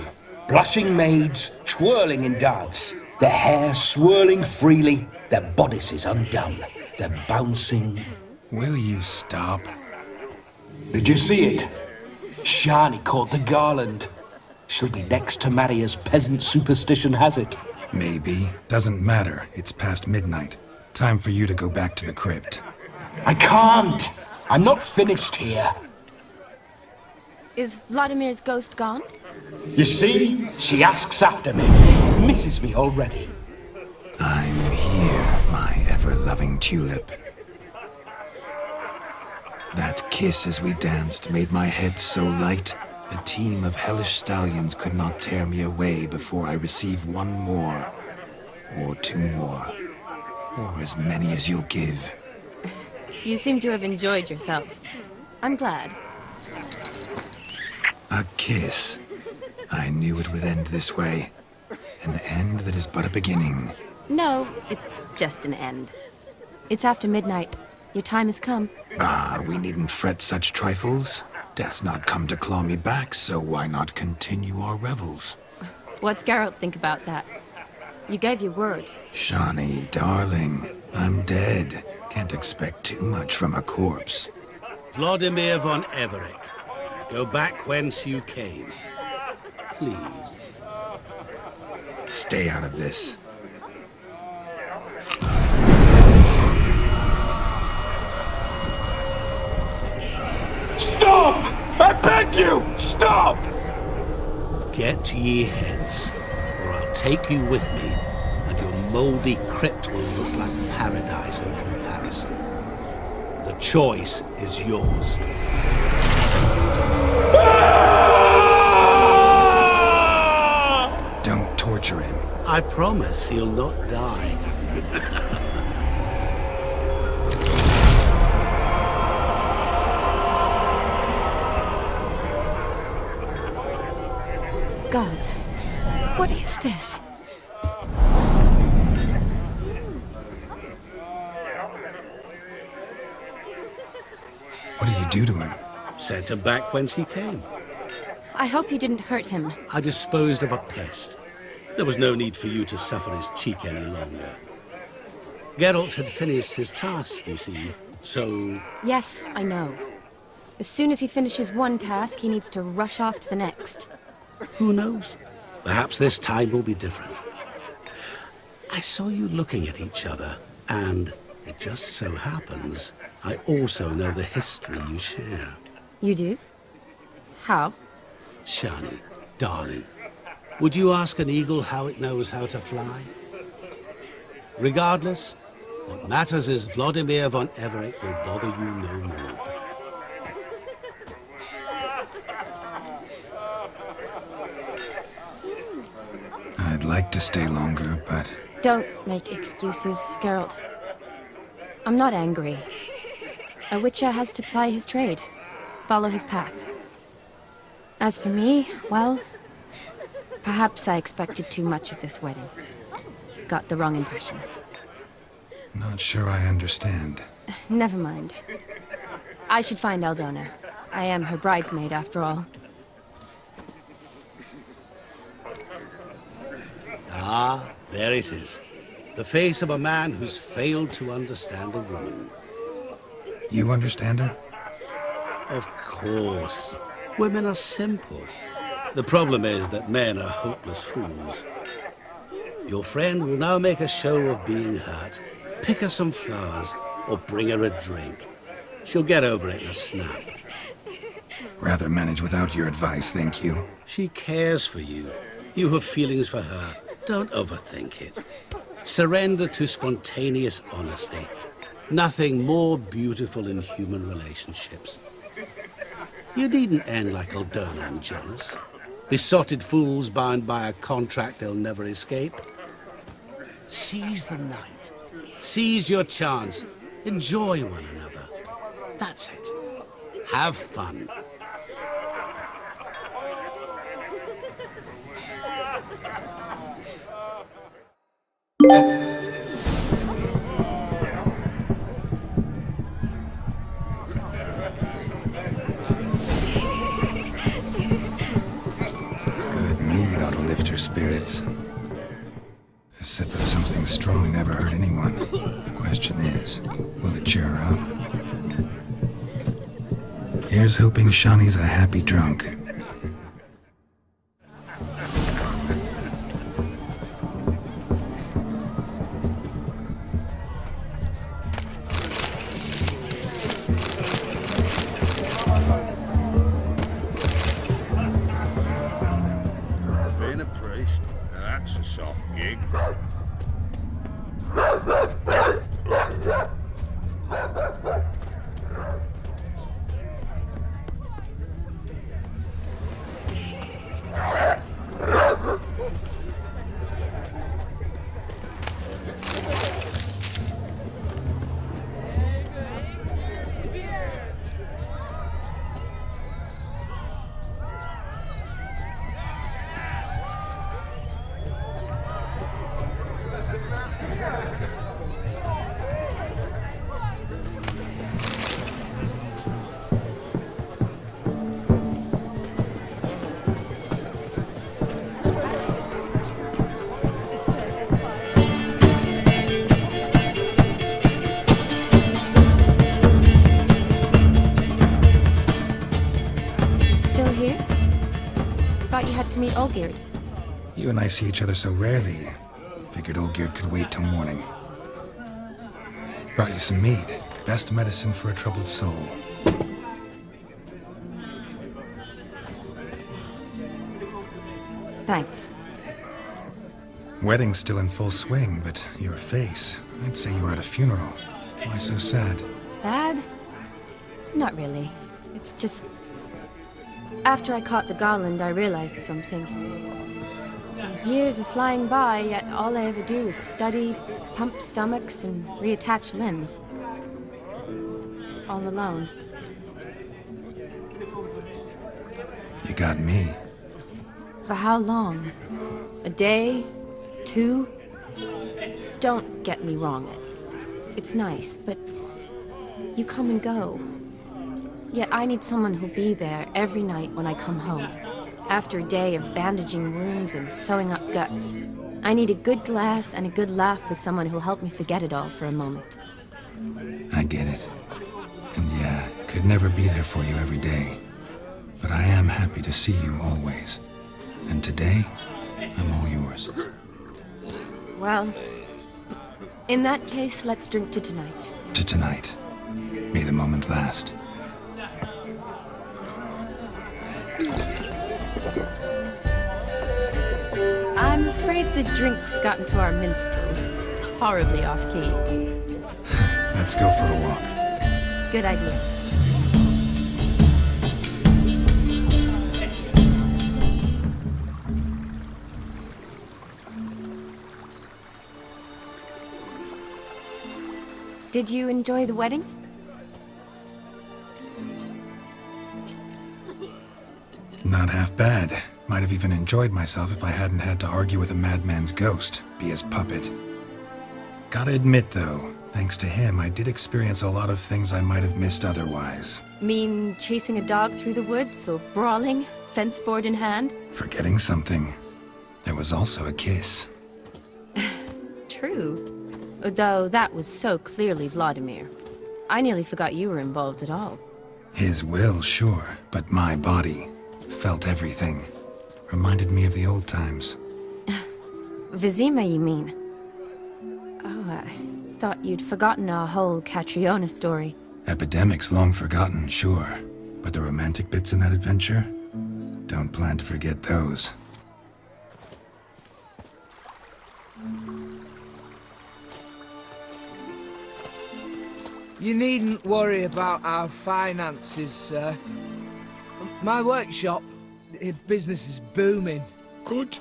Blushing maids, twirling in dance, their hair swirling freely, their bodices undone, their bouncing... Will you stop? Did you see it? Shani caught the garland. She'll be next to marry as peasant superstition has it. Maybe. Doesn't matter. It's past midnight. Time for you to go back to the crypt. I can't! I'm not finished here. Is Vladimir's ghost gone? You see? She asks after me. Misses me already. I'm here, my ever-loving tulip. That kiss as we danced made my head so light, a team of hellish stallions could not tear me away before I receive one more. or 2 more. Or as many as you'll give. You seem to have enjoyed yourself. I'm glad. A kiss. I knew it would end this way. An end that is but a beginning. No, it's just an end. It's after midnight. Your time has come. Ah, we needn't fret such trifles. Death's not come to claw me back, so why not continue our revels? What's Geralt think about that? You gave your word. Shawnee, darling, I'm dead. Can't expect too much from a corpse. Vladimir von Everec, go back whence you came. Please. Stay out of this. Stop! I beg you! Stop! Get ye hence, or I'll take you with me, and your mouldy crypt will look like paradise in comparison. The choice is yours. Don't torture him. I promise he'll not die. Gods, what is this? What did you do to him? Sent him back whence he came. I hope you didn't hurt him. I disposed of a pest. There was no need for you to suffer his cheek any longer. Geralt had finished his task, you see, so... Yes, I know. As soon as he finishes one task, he needs to rush off to the next. Who knows? Perhaps this time will be different. I saw you looking at each other, and it just so happens I also know the history you share. You do? How? Shani, darling, would you ask an eagle how it knows how to fly? Regardless, what matters is Vladimir von Everec will bother you no more. I'd like to stay longer, but... Don't make excuses, Geralt. I'm not angry. A witcher has to ply his trade, follow his path. As for me, well, perhaps I expected too much of this wedding. Got the wrong impression. Not sure I understand. Never mind. I should find Aldona. I am her bridesmaid, after all. Ah, there it is. The face of a man who's failed to understand a woman. You understand her? Of course. Women are simple. The problem is that men are hopeless fools. Your friend will now make a show of being hurt, pick her some flowers, or bring her a drink. She'll get over it in a snap. Rather manage without your advice, thank you. She cares for you. You have feelings for her. Don't overthink it. Surrender to spontaneous honesty. Nothing more beautiful in human relationships. You needn't end like Aldona and Jonas. Besotted fools bound by a contract they'll never escape. Seize the night. Seize your chance. Enjoy one another. That's it. Have fun. Good mead ought to lift her spirits. A sip of something strong never hurt anyone. Question is, will it cheer her up? Here's hoping Shani's a happy drunk. Being a priest, now that's a soft gig. to meet Olgierd. You and I see each other so rarely. Figured Olgierd could wait till morning. Brought you some mead. Best medicine for a troubled soul. Thanks. Wedding's still in full swing, but your face, I'd say you were at a funeral. Why so sad? Sad? Not really. It's just... After I caught the garland, I realized something. Years are flying by, yet all I ever do is study, pump stomachs, and reattach limbs. All alone. You got me. For how long? A day? 2? Don't get me wrong. It's nice, but you come and go. Yet I need someone who'll be there every night when I come home. After a day of bandaging wounds and sewing up guts, I need a good glass and a good laugh with someone who'll help me forget it all for a moment. I get it. And yeah, could never be there for you every day. But I am happy to see you always. And today, I'm all yours. Well, in that case, let's drink to tonight. To tonight. May the moment last. I'm afraid the drinks got into our minstrels. Horribly off-key. Let's go for a walk. Good idea. Did you enjoy the wedding? Not half bad. Might have even enjoyed myself if I hadn't had to argue with a madman's ghost, be his puppet. Gotta admit, though, thanks to him, I did experience a lot of things I might have missed otherwise. Mean chasing a dog through the woods, or brawling, fence board in hand? Forgetting something. There was also a kiss. True. Though that was so clearly Vladimir. I nearly forgot you were involved at all. His will, sure, but my body felt everything. Reminded me of the old times. Vizima, you mean? Oh, I thought you'd forgotten our whole Catriona story. Epidemics long forgotten, sure. But the romantic bits in that adventure? Don't plan to forget those. You needn't worry about our finances, sir. My workshop, business is booming. Good.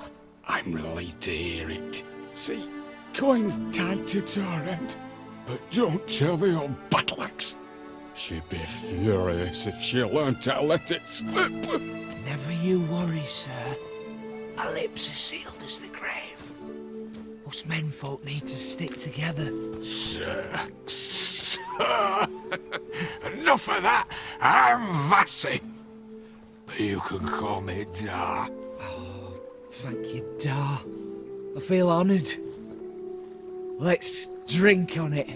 I'm relieved to hear it. See, coin's tied to Torrent. But don't tell the old battle-axe. She'd be furious if she learned to let it slip. Never you worry, sir. Our lips are sealed as the grave. Us menfolk need to stick together. Sir. Enough of that. I'm Vassy. But you can call me Dar. Oh, thank you, Dar. I feel honoured. Let's drink on it.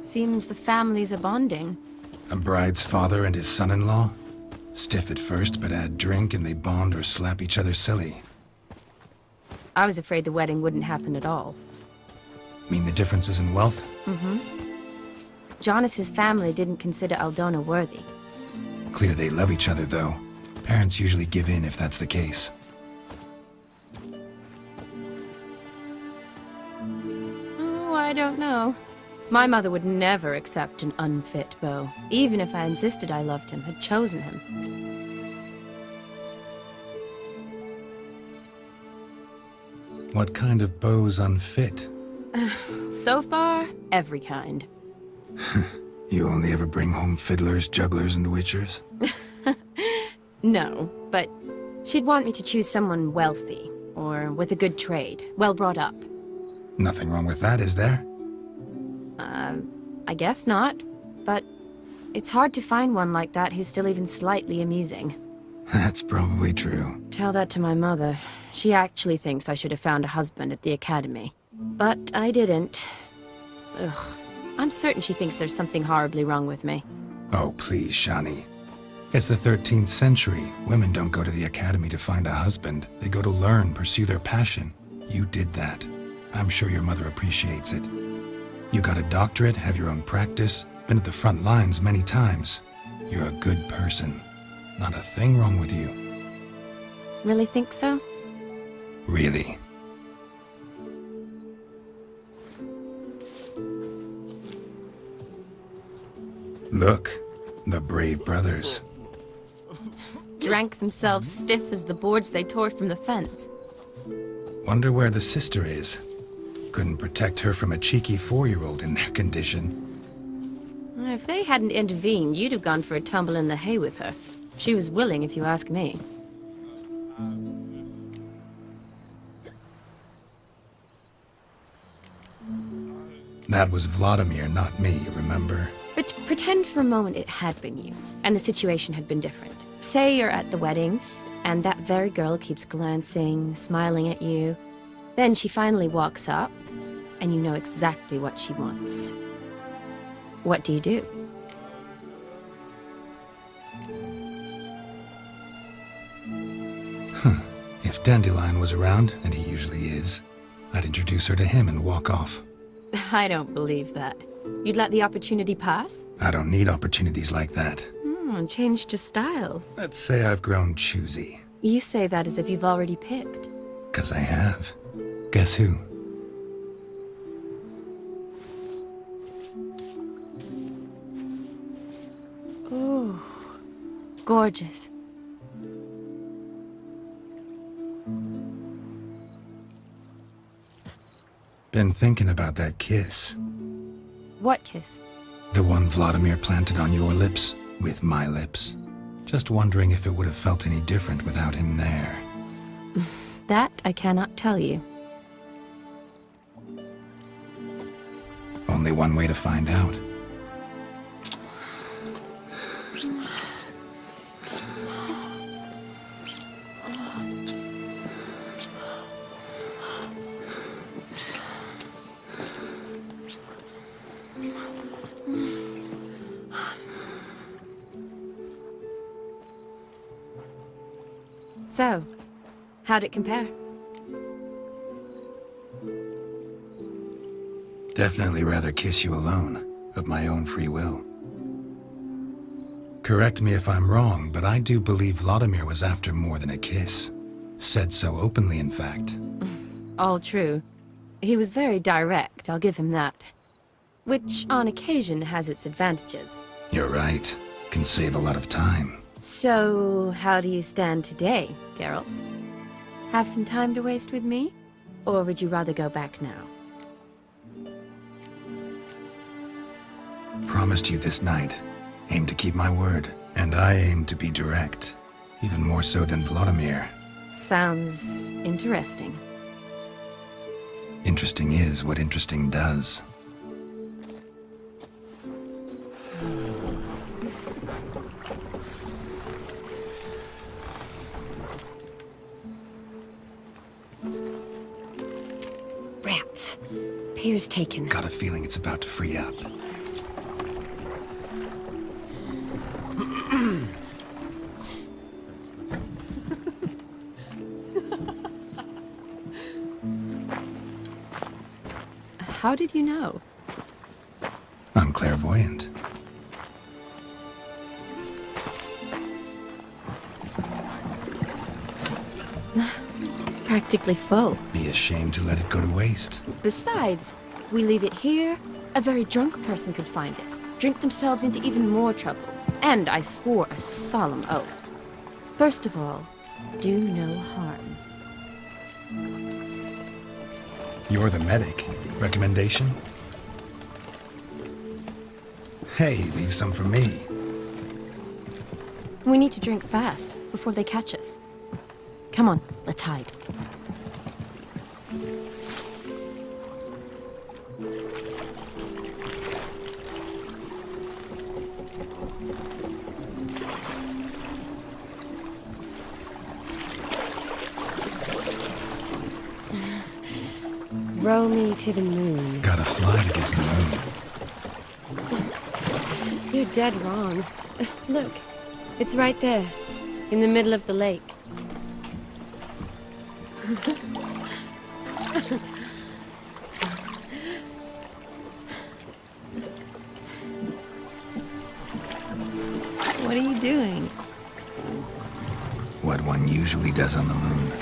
Seems the families are bonding. A bride's father and his son-in-law? Stiff at first, but add drink and they bond or slap each other silly. I was afraid the wedding wouldn't happen at all. Mean the differences in wealth? Mm-hmm. Jonas's family didn't consider Aldona worthy. Clear they love each other, though. Parents usually give in if that's the case. Oh, I don't know. My mother would never accept an unfit beau, even if I insisted I loved him, had chosen him. What kind of beau's unfit? So far, every kind. You only ever bring home fiddlers, jugglers, and witchers? No, but she'd want me to choose someone wealthy, or with a good trade, well brought up. Nothing wrong with that, is there? I guess not, but it's hard to find one like that who's still even slightly amusing. That's probably true. Tell that to my mother. She actually thinks I should have found a husband at the academy. But I didn't. Ugh. I'm certain she thinks there's something horribly wrong with me. Oh, please, Shani. It's the 13th century. Women don't go to the academy to find a husband. They go to learn, pursue their passion. You did that. I'm sure your mother appreciates it. You got a doctorate, have your own practice, been at the front lines many times. You're a good person. Not a thing wrong with you. Really think so? Really. Look, the brave brothers. Drank themselves stiff as the boards they tore from the fence. Wonder where the sister is. Couldn't protect her from a cheeky 4-year-old in their condition. If they hadn't intervened, you'd have gone for a tumble in the hay with her. She was willing, if you ask me. That was Vladimir, not me, remember? But pretend for a moment it had been you, and the situation had been different. Say you're at the wedding, and that very girl keeps glancing, smiling at you. Then she finally walks up, and you know exactly what she wants. What do you do? If Dandelion was around, and he usually is, I'd introduce her to him and walk off. I don't believe that. You'd let the opportunity pass? I don't need opportunities like that. Changed your style. Let's say I've grown choosy. You say that as if you've already picked. 'Cause I have. Guess who? Ooh, gorgeous. Been thinking about that kiss. What kiss? The one Vladimir planted on your lips, with my lips. Just wondering if it would have felt any different without him there. That I cannot tell you. Only one way to find out. So, how'd it compare? Definitely rather kiss you alone, of my own free will. Correct me if I'm wrong, but I do believe Vladimir was after more than a kiss. Said so openly, in fact. All true. He was very direct, I'll give him that. Which, on occasion, has its advantages. You're right. Can save a lot of time. So, how do you stand today, Geralt? Have some time to waste with me? Or would you rather go back now? Promised you this night. Aim to keep my word. And I aim to be direct. Even more so than Vladimir. Sounds interesting. Interesting is what interesting does. Rats. Pier's taken. Got a feeling it's about to free up. How did you know? I'm clairvoyant. Practically full. Be ashamed to let it go to waste. Besides, we leave it here, a very drunk person could find it, drink themselves into even more trouble. And I swore a solemn oath. First of all, do no harm. You're the medic. Recommendation? Hey, leave some for me. We need to drink fast, before they catch us. Come on, let's hide. Row me to the moon. Gotta fly to get to the moon. You're dead wrong. Look, It's right there, in the middle of the lake. What are you doing? What one usually does on the moon.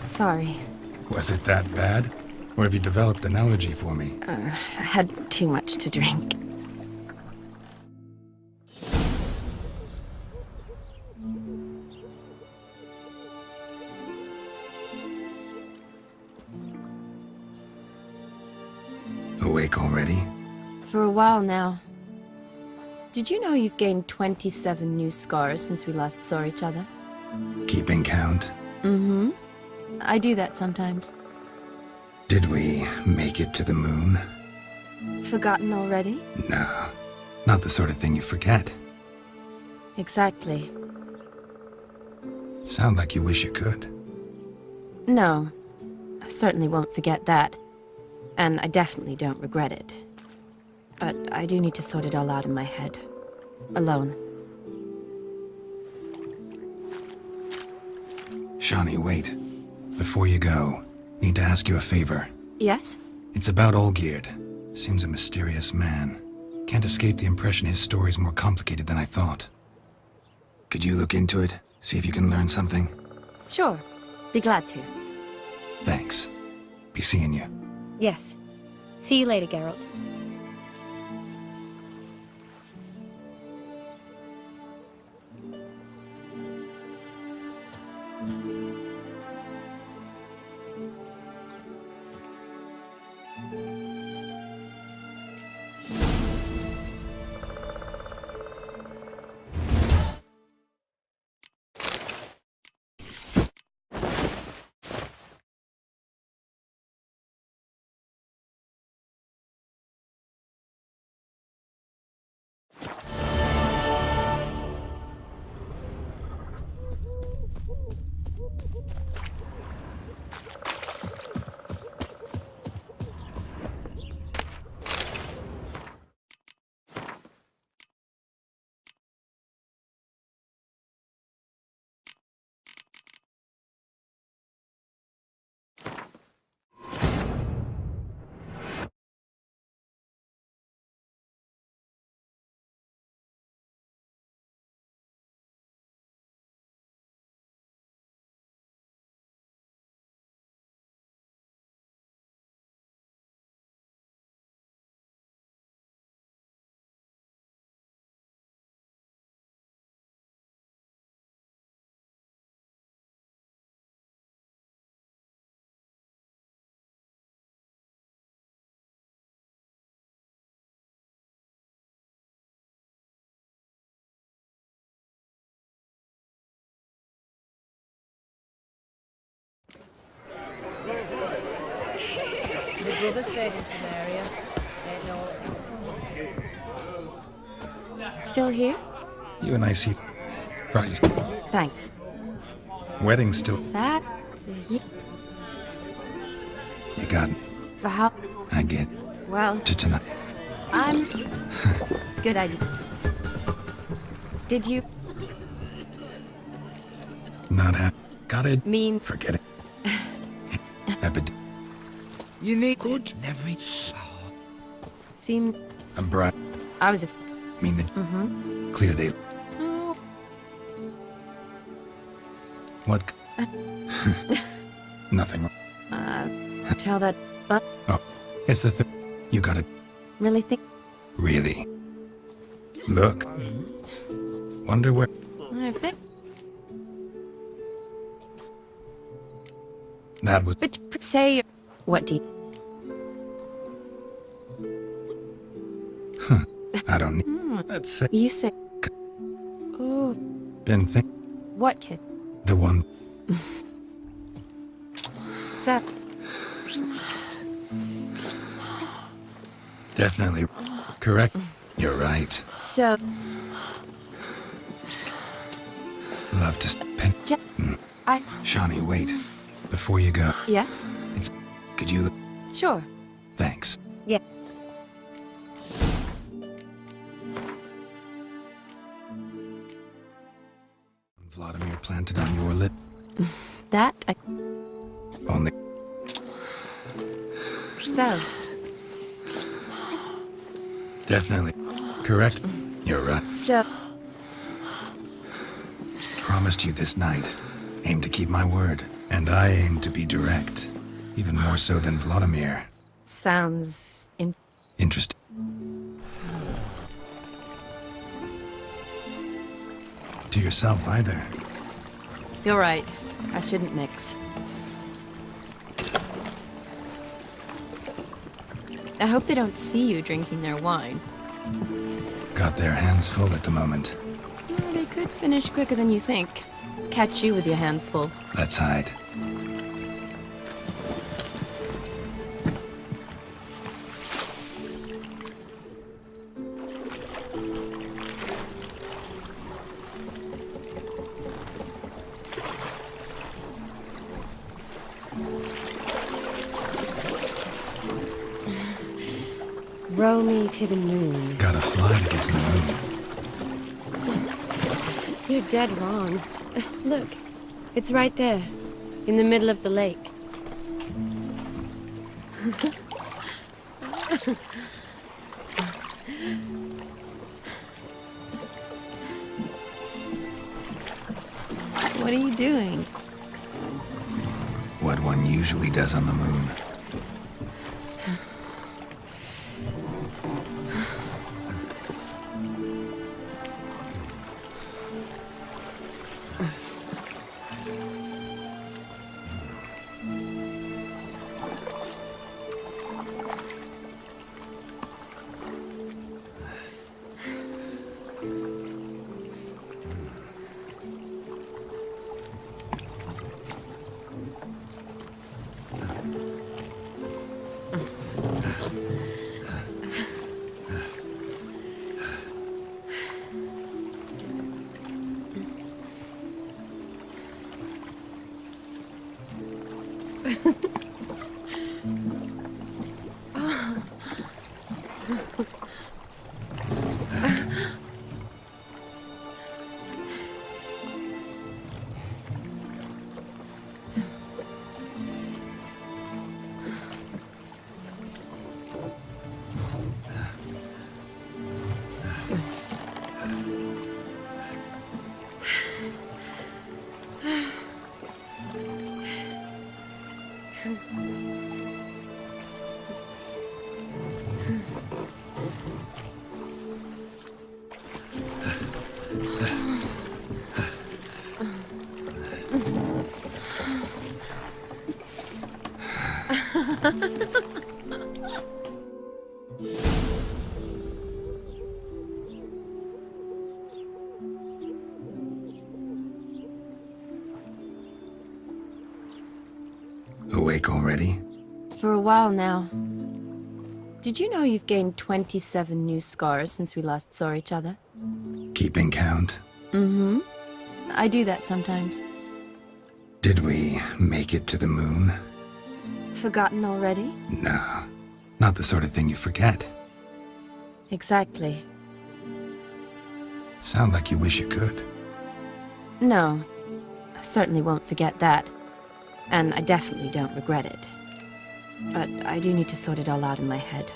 Sorry. Was it that bad? Or have you developed an allergy for me? I had too much to drink. Awake already? For a while now. Did you know you've gained 27 new scars since we last saw each other? Keeping count? Mm-hmm. I do that sometimes. Did we make it to the moon? Forgotten already? No, not the sort of thing you forget. Exactly. Sound like you wish you could. No, I certainly won't forget that. And I definitely don't regret it. But I do need to sort it all out in my head. Alone. Shawnee, wait. Before you go, need to ask you a favor. Yes? It's about Olgierd. Seems a mysterious man. Can't escape the impression his story's more complicated than I thought. Could you look into it? See if you can learn something? Sure. Be glad to. Thanks. Be seeing you. Yes. See you later, Geralt. My brother stayed in Temeria. They know. Still here? You and I see... Brought you... Thanks. Wedding's still... Sad. You got it. For how? I get Well, to tonight. I'm... Good idea. Did you Not happy. Got it. mean... Forget it. Epid... You need... Good. Never Seemed... A bright... I was a... Mean it. Mm-hmm. Clear they... Oh, What... Nothing. tell that... But Oh, it's the thing. You got it. really think... Really? Look. Wonder where... I think... That was... But say... What do you... I don't need... Let's say... You say... Oh, Been think... what kid? The one... Seth. Definitely... Correct. You're right. So... Love to... Pen... I... Shawnee, wait. Before you go. Yes? It's... Could you... Sure. Thanks. Yeah. Vladimir planted on your lip. That... I... Only... So... Definitely. Correct. You're right. So... Promised you this night. Aim to keep my word. And I aim to be direct. Even more so than Vladimir. Sounds... Interesting. To yourself either. You're right. I shouldn't mix. I hope they don't see you drinking their wine. Got their hands full at the moment. Well, they could finish quicker than you think. Catch you with your hands full. Let's hide. Row me to the moon. Gotta fly to get to the moon. You're dead wrong. Look, it's right there, in the middle of the lake. What are you doing? What one usually does on the moon. Awake already? For a while now. Did you know you've gained 27 new scars since we last saw each other? Keeping count? Mm-hmm. I do that sometimes. Did we make it to the moon? Forgotten already? No, not the sort of thing you forget. Exactly. Sound like you wish you could. No, I certainly won't forget that. And I definitely don't regret it. But I do need to sort it all out in my head.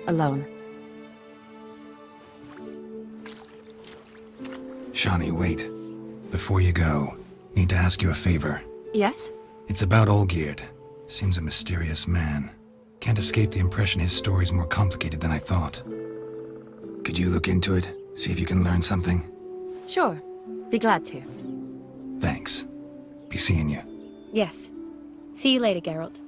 Alone. Shawnee, wait. Before you go, need to ask you a favor. Yes? It's about Olgierd. Seems a mysterious man. Can't escape the impression his story's more complicated than I thought. Could you look into it? See if you can learn something? Sure. Be glad to. Thanks. Be seeing you. Yes. See you later, Geralt.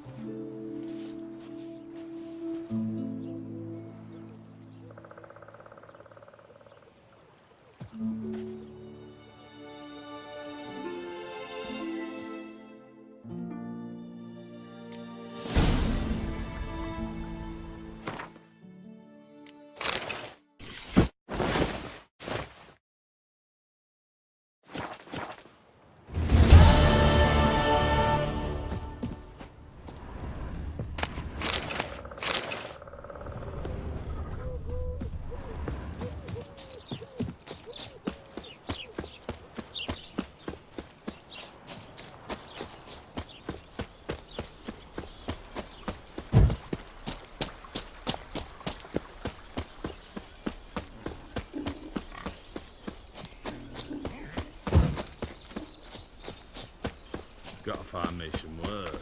Gotta find me some work.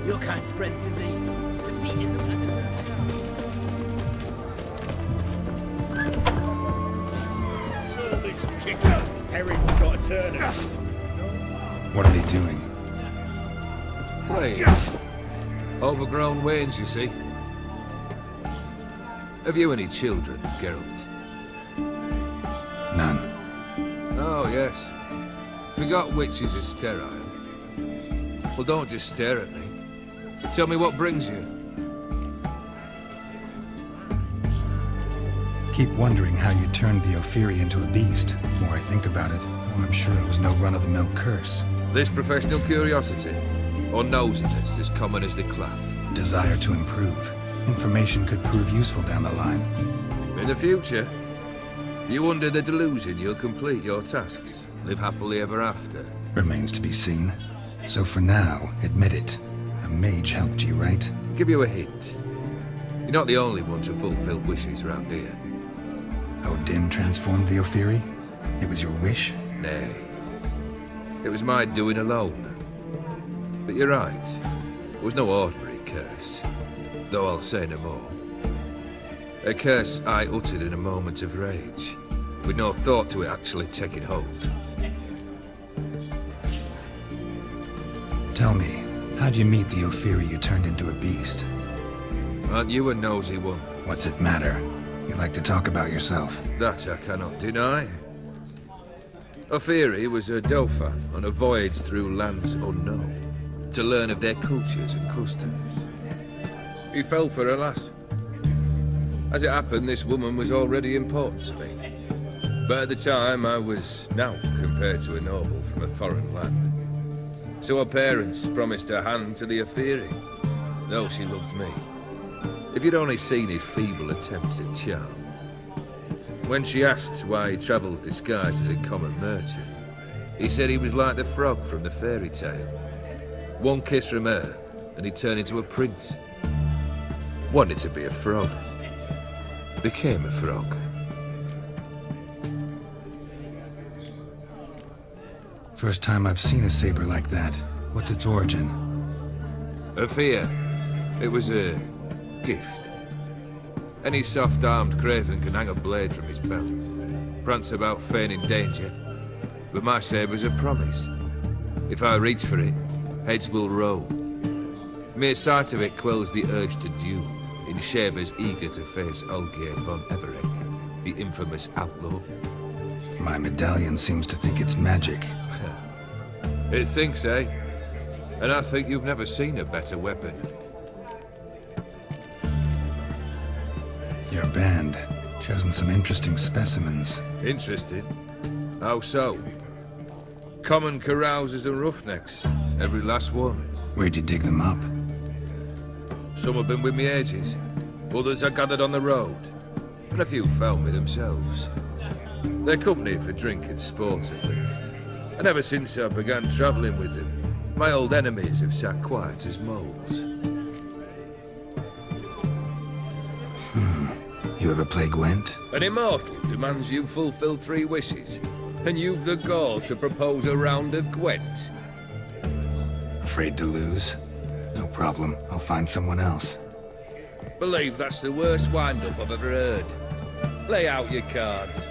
Your kind spreads disease. Defeat isn't a So this kicker, Herring's got a turner. What are they doing? Playing. Overgrown wains, you see. Have you any children, Geralt? None. Oh, yes. Forgot witches are sterile. Well, don't just stare at me. Tell me what brings you. Keep wondering how you turned the Ophiri into a beast. The more I think about it, the more I'm sure it was no run-of-the-mill curse. This professional curiosity, or nosiness, as common as the clap. Desire to improve. Information could prove useful down the line. In the future, you under the delusion you'll complete your tasks, live happily ever after. Remains to be seen. So for now, admit it. A mage helped you, right? Give you a hint. You're not the only one to fulfill wishes round here. Odin transformed the Ophiri? It was your wish? Nay. It was my doing alone. But you're right. It was no ordinary curse. Though I'll say no more. A curse I uttered in a moment of rage, with no thought to it actually taking hold. Tell me, how'd you meet the Ophiri you turned into a beast? Aren't you a nosy one? What's it matter? You like to talk about yourself. That I cannot deny. Ophiri was a dauphin on a voyage through lands unknown, to learn of their cultures and customs. He fell for a lass. As it happened, this woman was already important to me. But at the time, I was naught compared to a noble from a foreign land. So her parents promised her hand to the Ophiri, though she loved me. If you'd only seen his feeble attempts at charm. When she asked why he travelled disguised as a common merchant, he said he was like the frog from the fairy tale. One kiss from her, and he turned into a prince. Wanted to be a frog. Became a frog. First time I've seen a saber like that. What's its origin? A fear. It was a gift. Any soft-armed craven can hang a blade from his belt, prance about feigning danger, but my saber's a promise. If I reach for it, heads will roll. Mere sight of it quells the urge to duel, in shavers eager to face Olgier von Everett, the infamous outlaw. My medallion seems to think it's magic. It thinks, eh? And I think you've never seen a better weapon. Your band, chosen some interesting specimens. Interesting? How so? Common carousers and roughnecks, every last one. Where'd you dig them up? Some have been with me ages, others I gathered on the road, and a few found me themselves. They're company for drink and sport at least. And ever since I began travelling with them, my old enemies have sat quiet as moles. You ever play Gwent? An immortal demands you fulfill 3 wishes, and you've the gall to propose a round of Gwent. Afraid to lose? No problem. I'll find someone else. Believe that's the worst wind-up I've ever heard. Lay out your cards.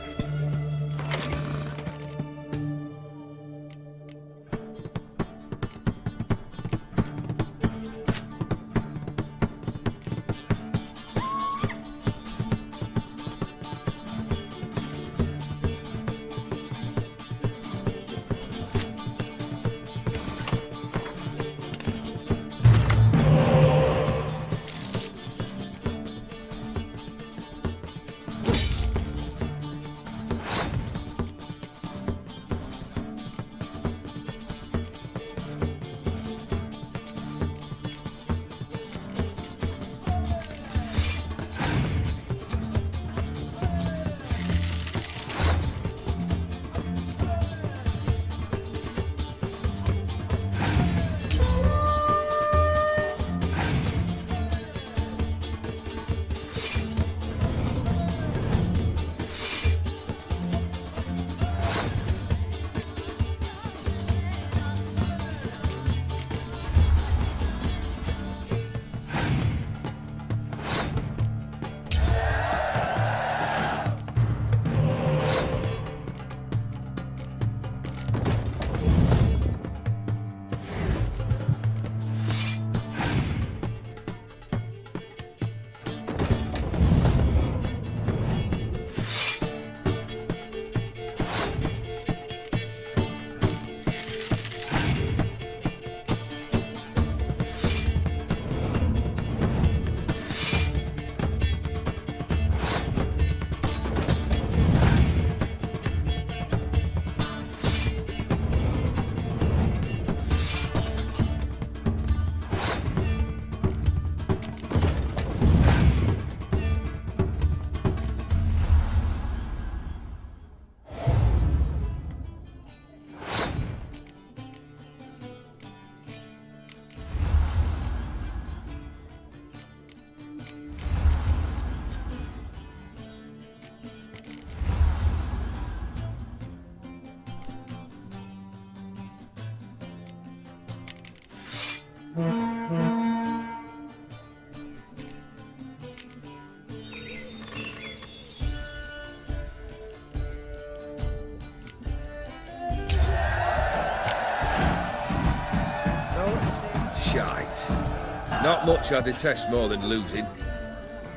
Not much I detest more than losing.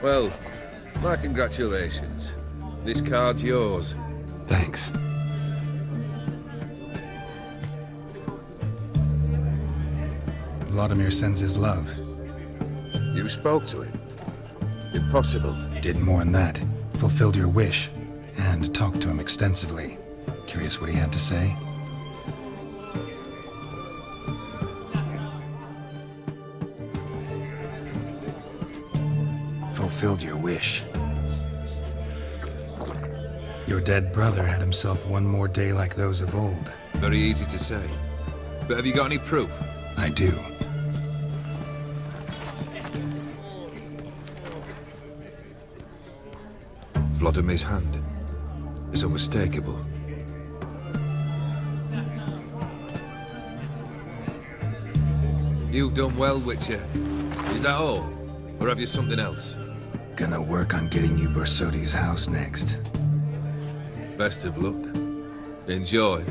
Well, my congratulations. This card's yours. Thanks. Vladimir sends his love. You spoke to him? Impossible. Did more than that. Fulfilled your wish. And talked to him extensively. Curious what he had to say? Fulfilled your wish. Your dead brother had himself one more day like those of old. Very easy to say. But have you got any proof? I do. Vladimir's hand is unmistakable. You've done well, Witcher. Is that all? Or have you something else? Gonna work on getting you Borsodi's house next. Best of luck. Enjoy.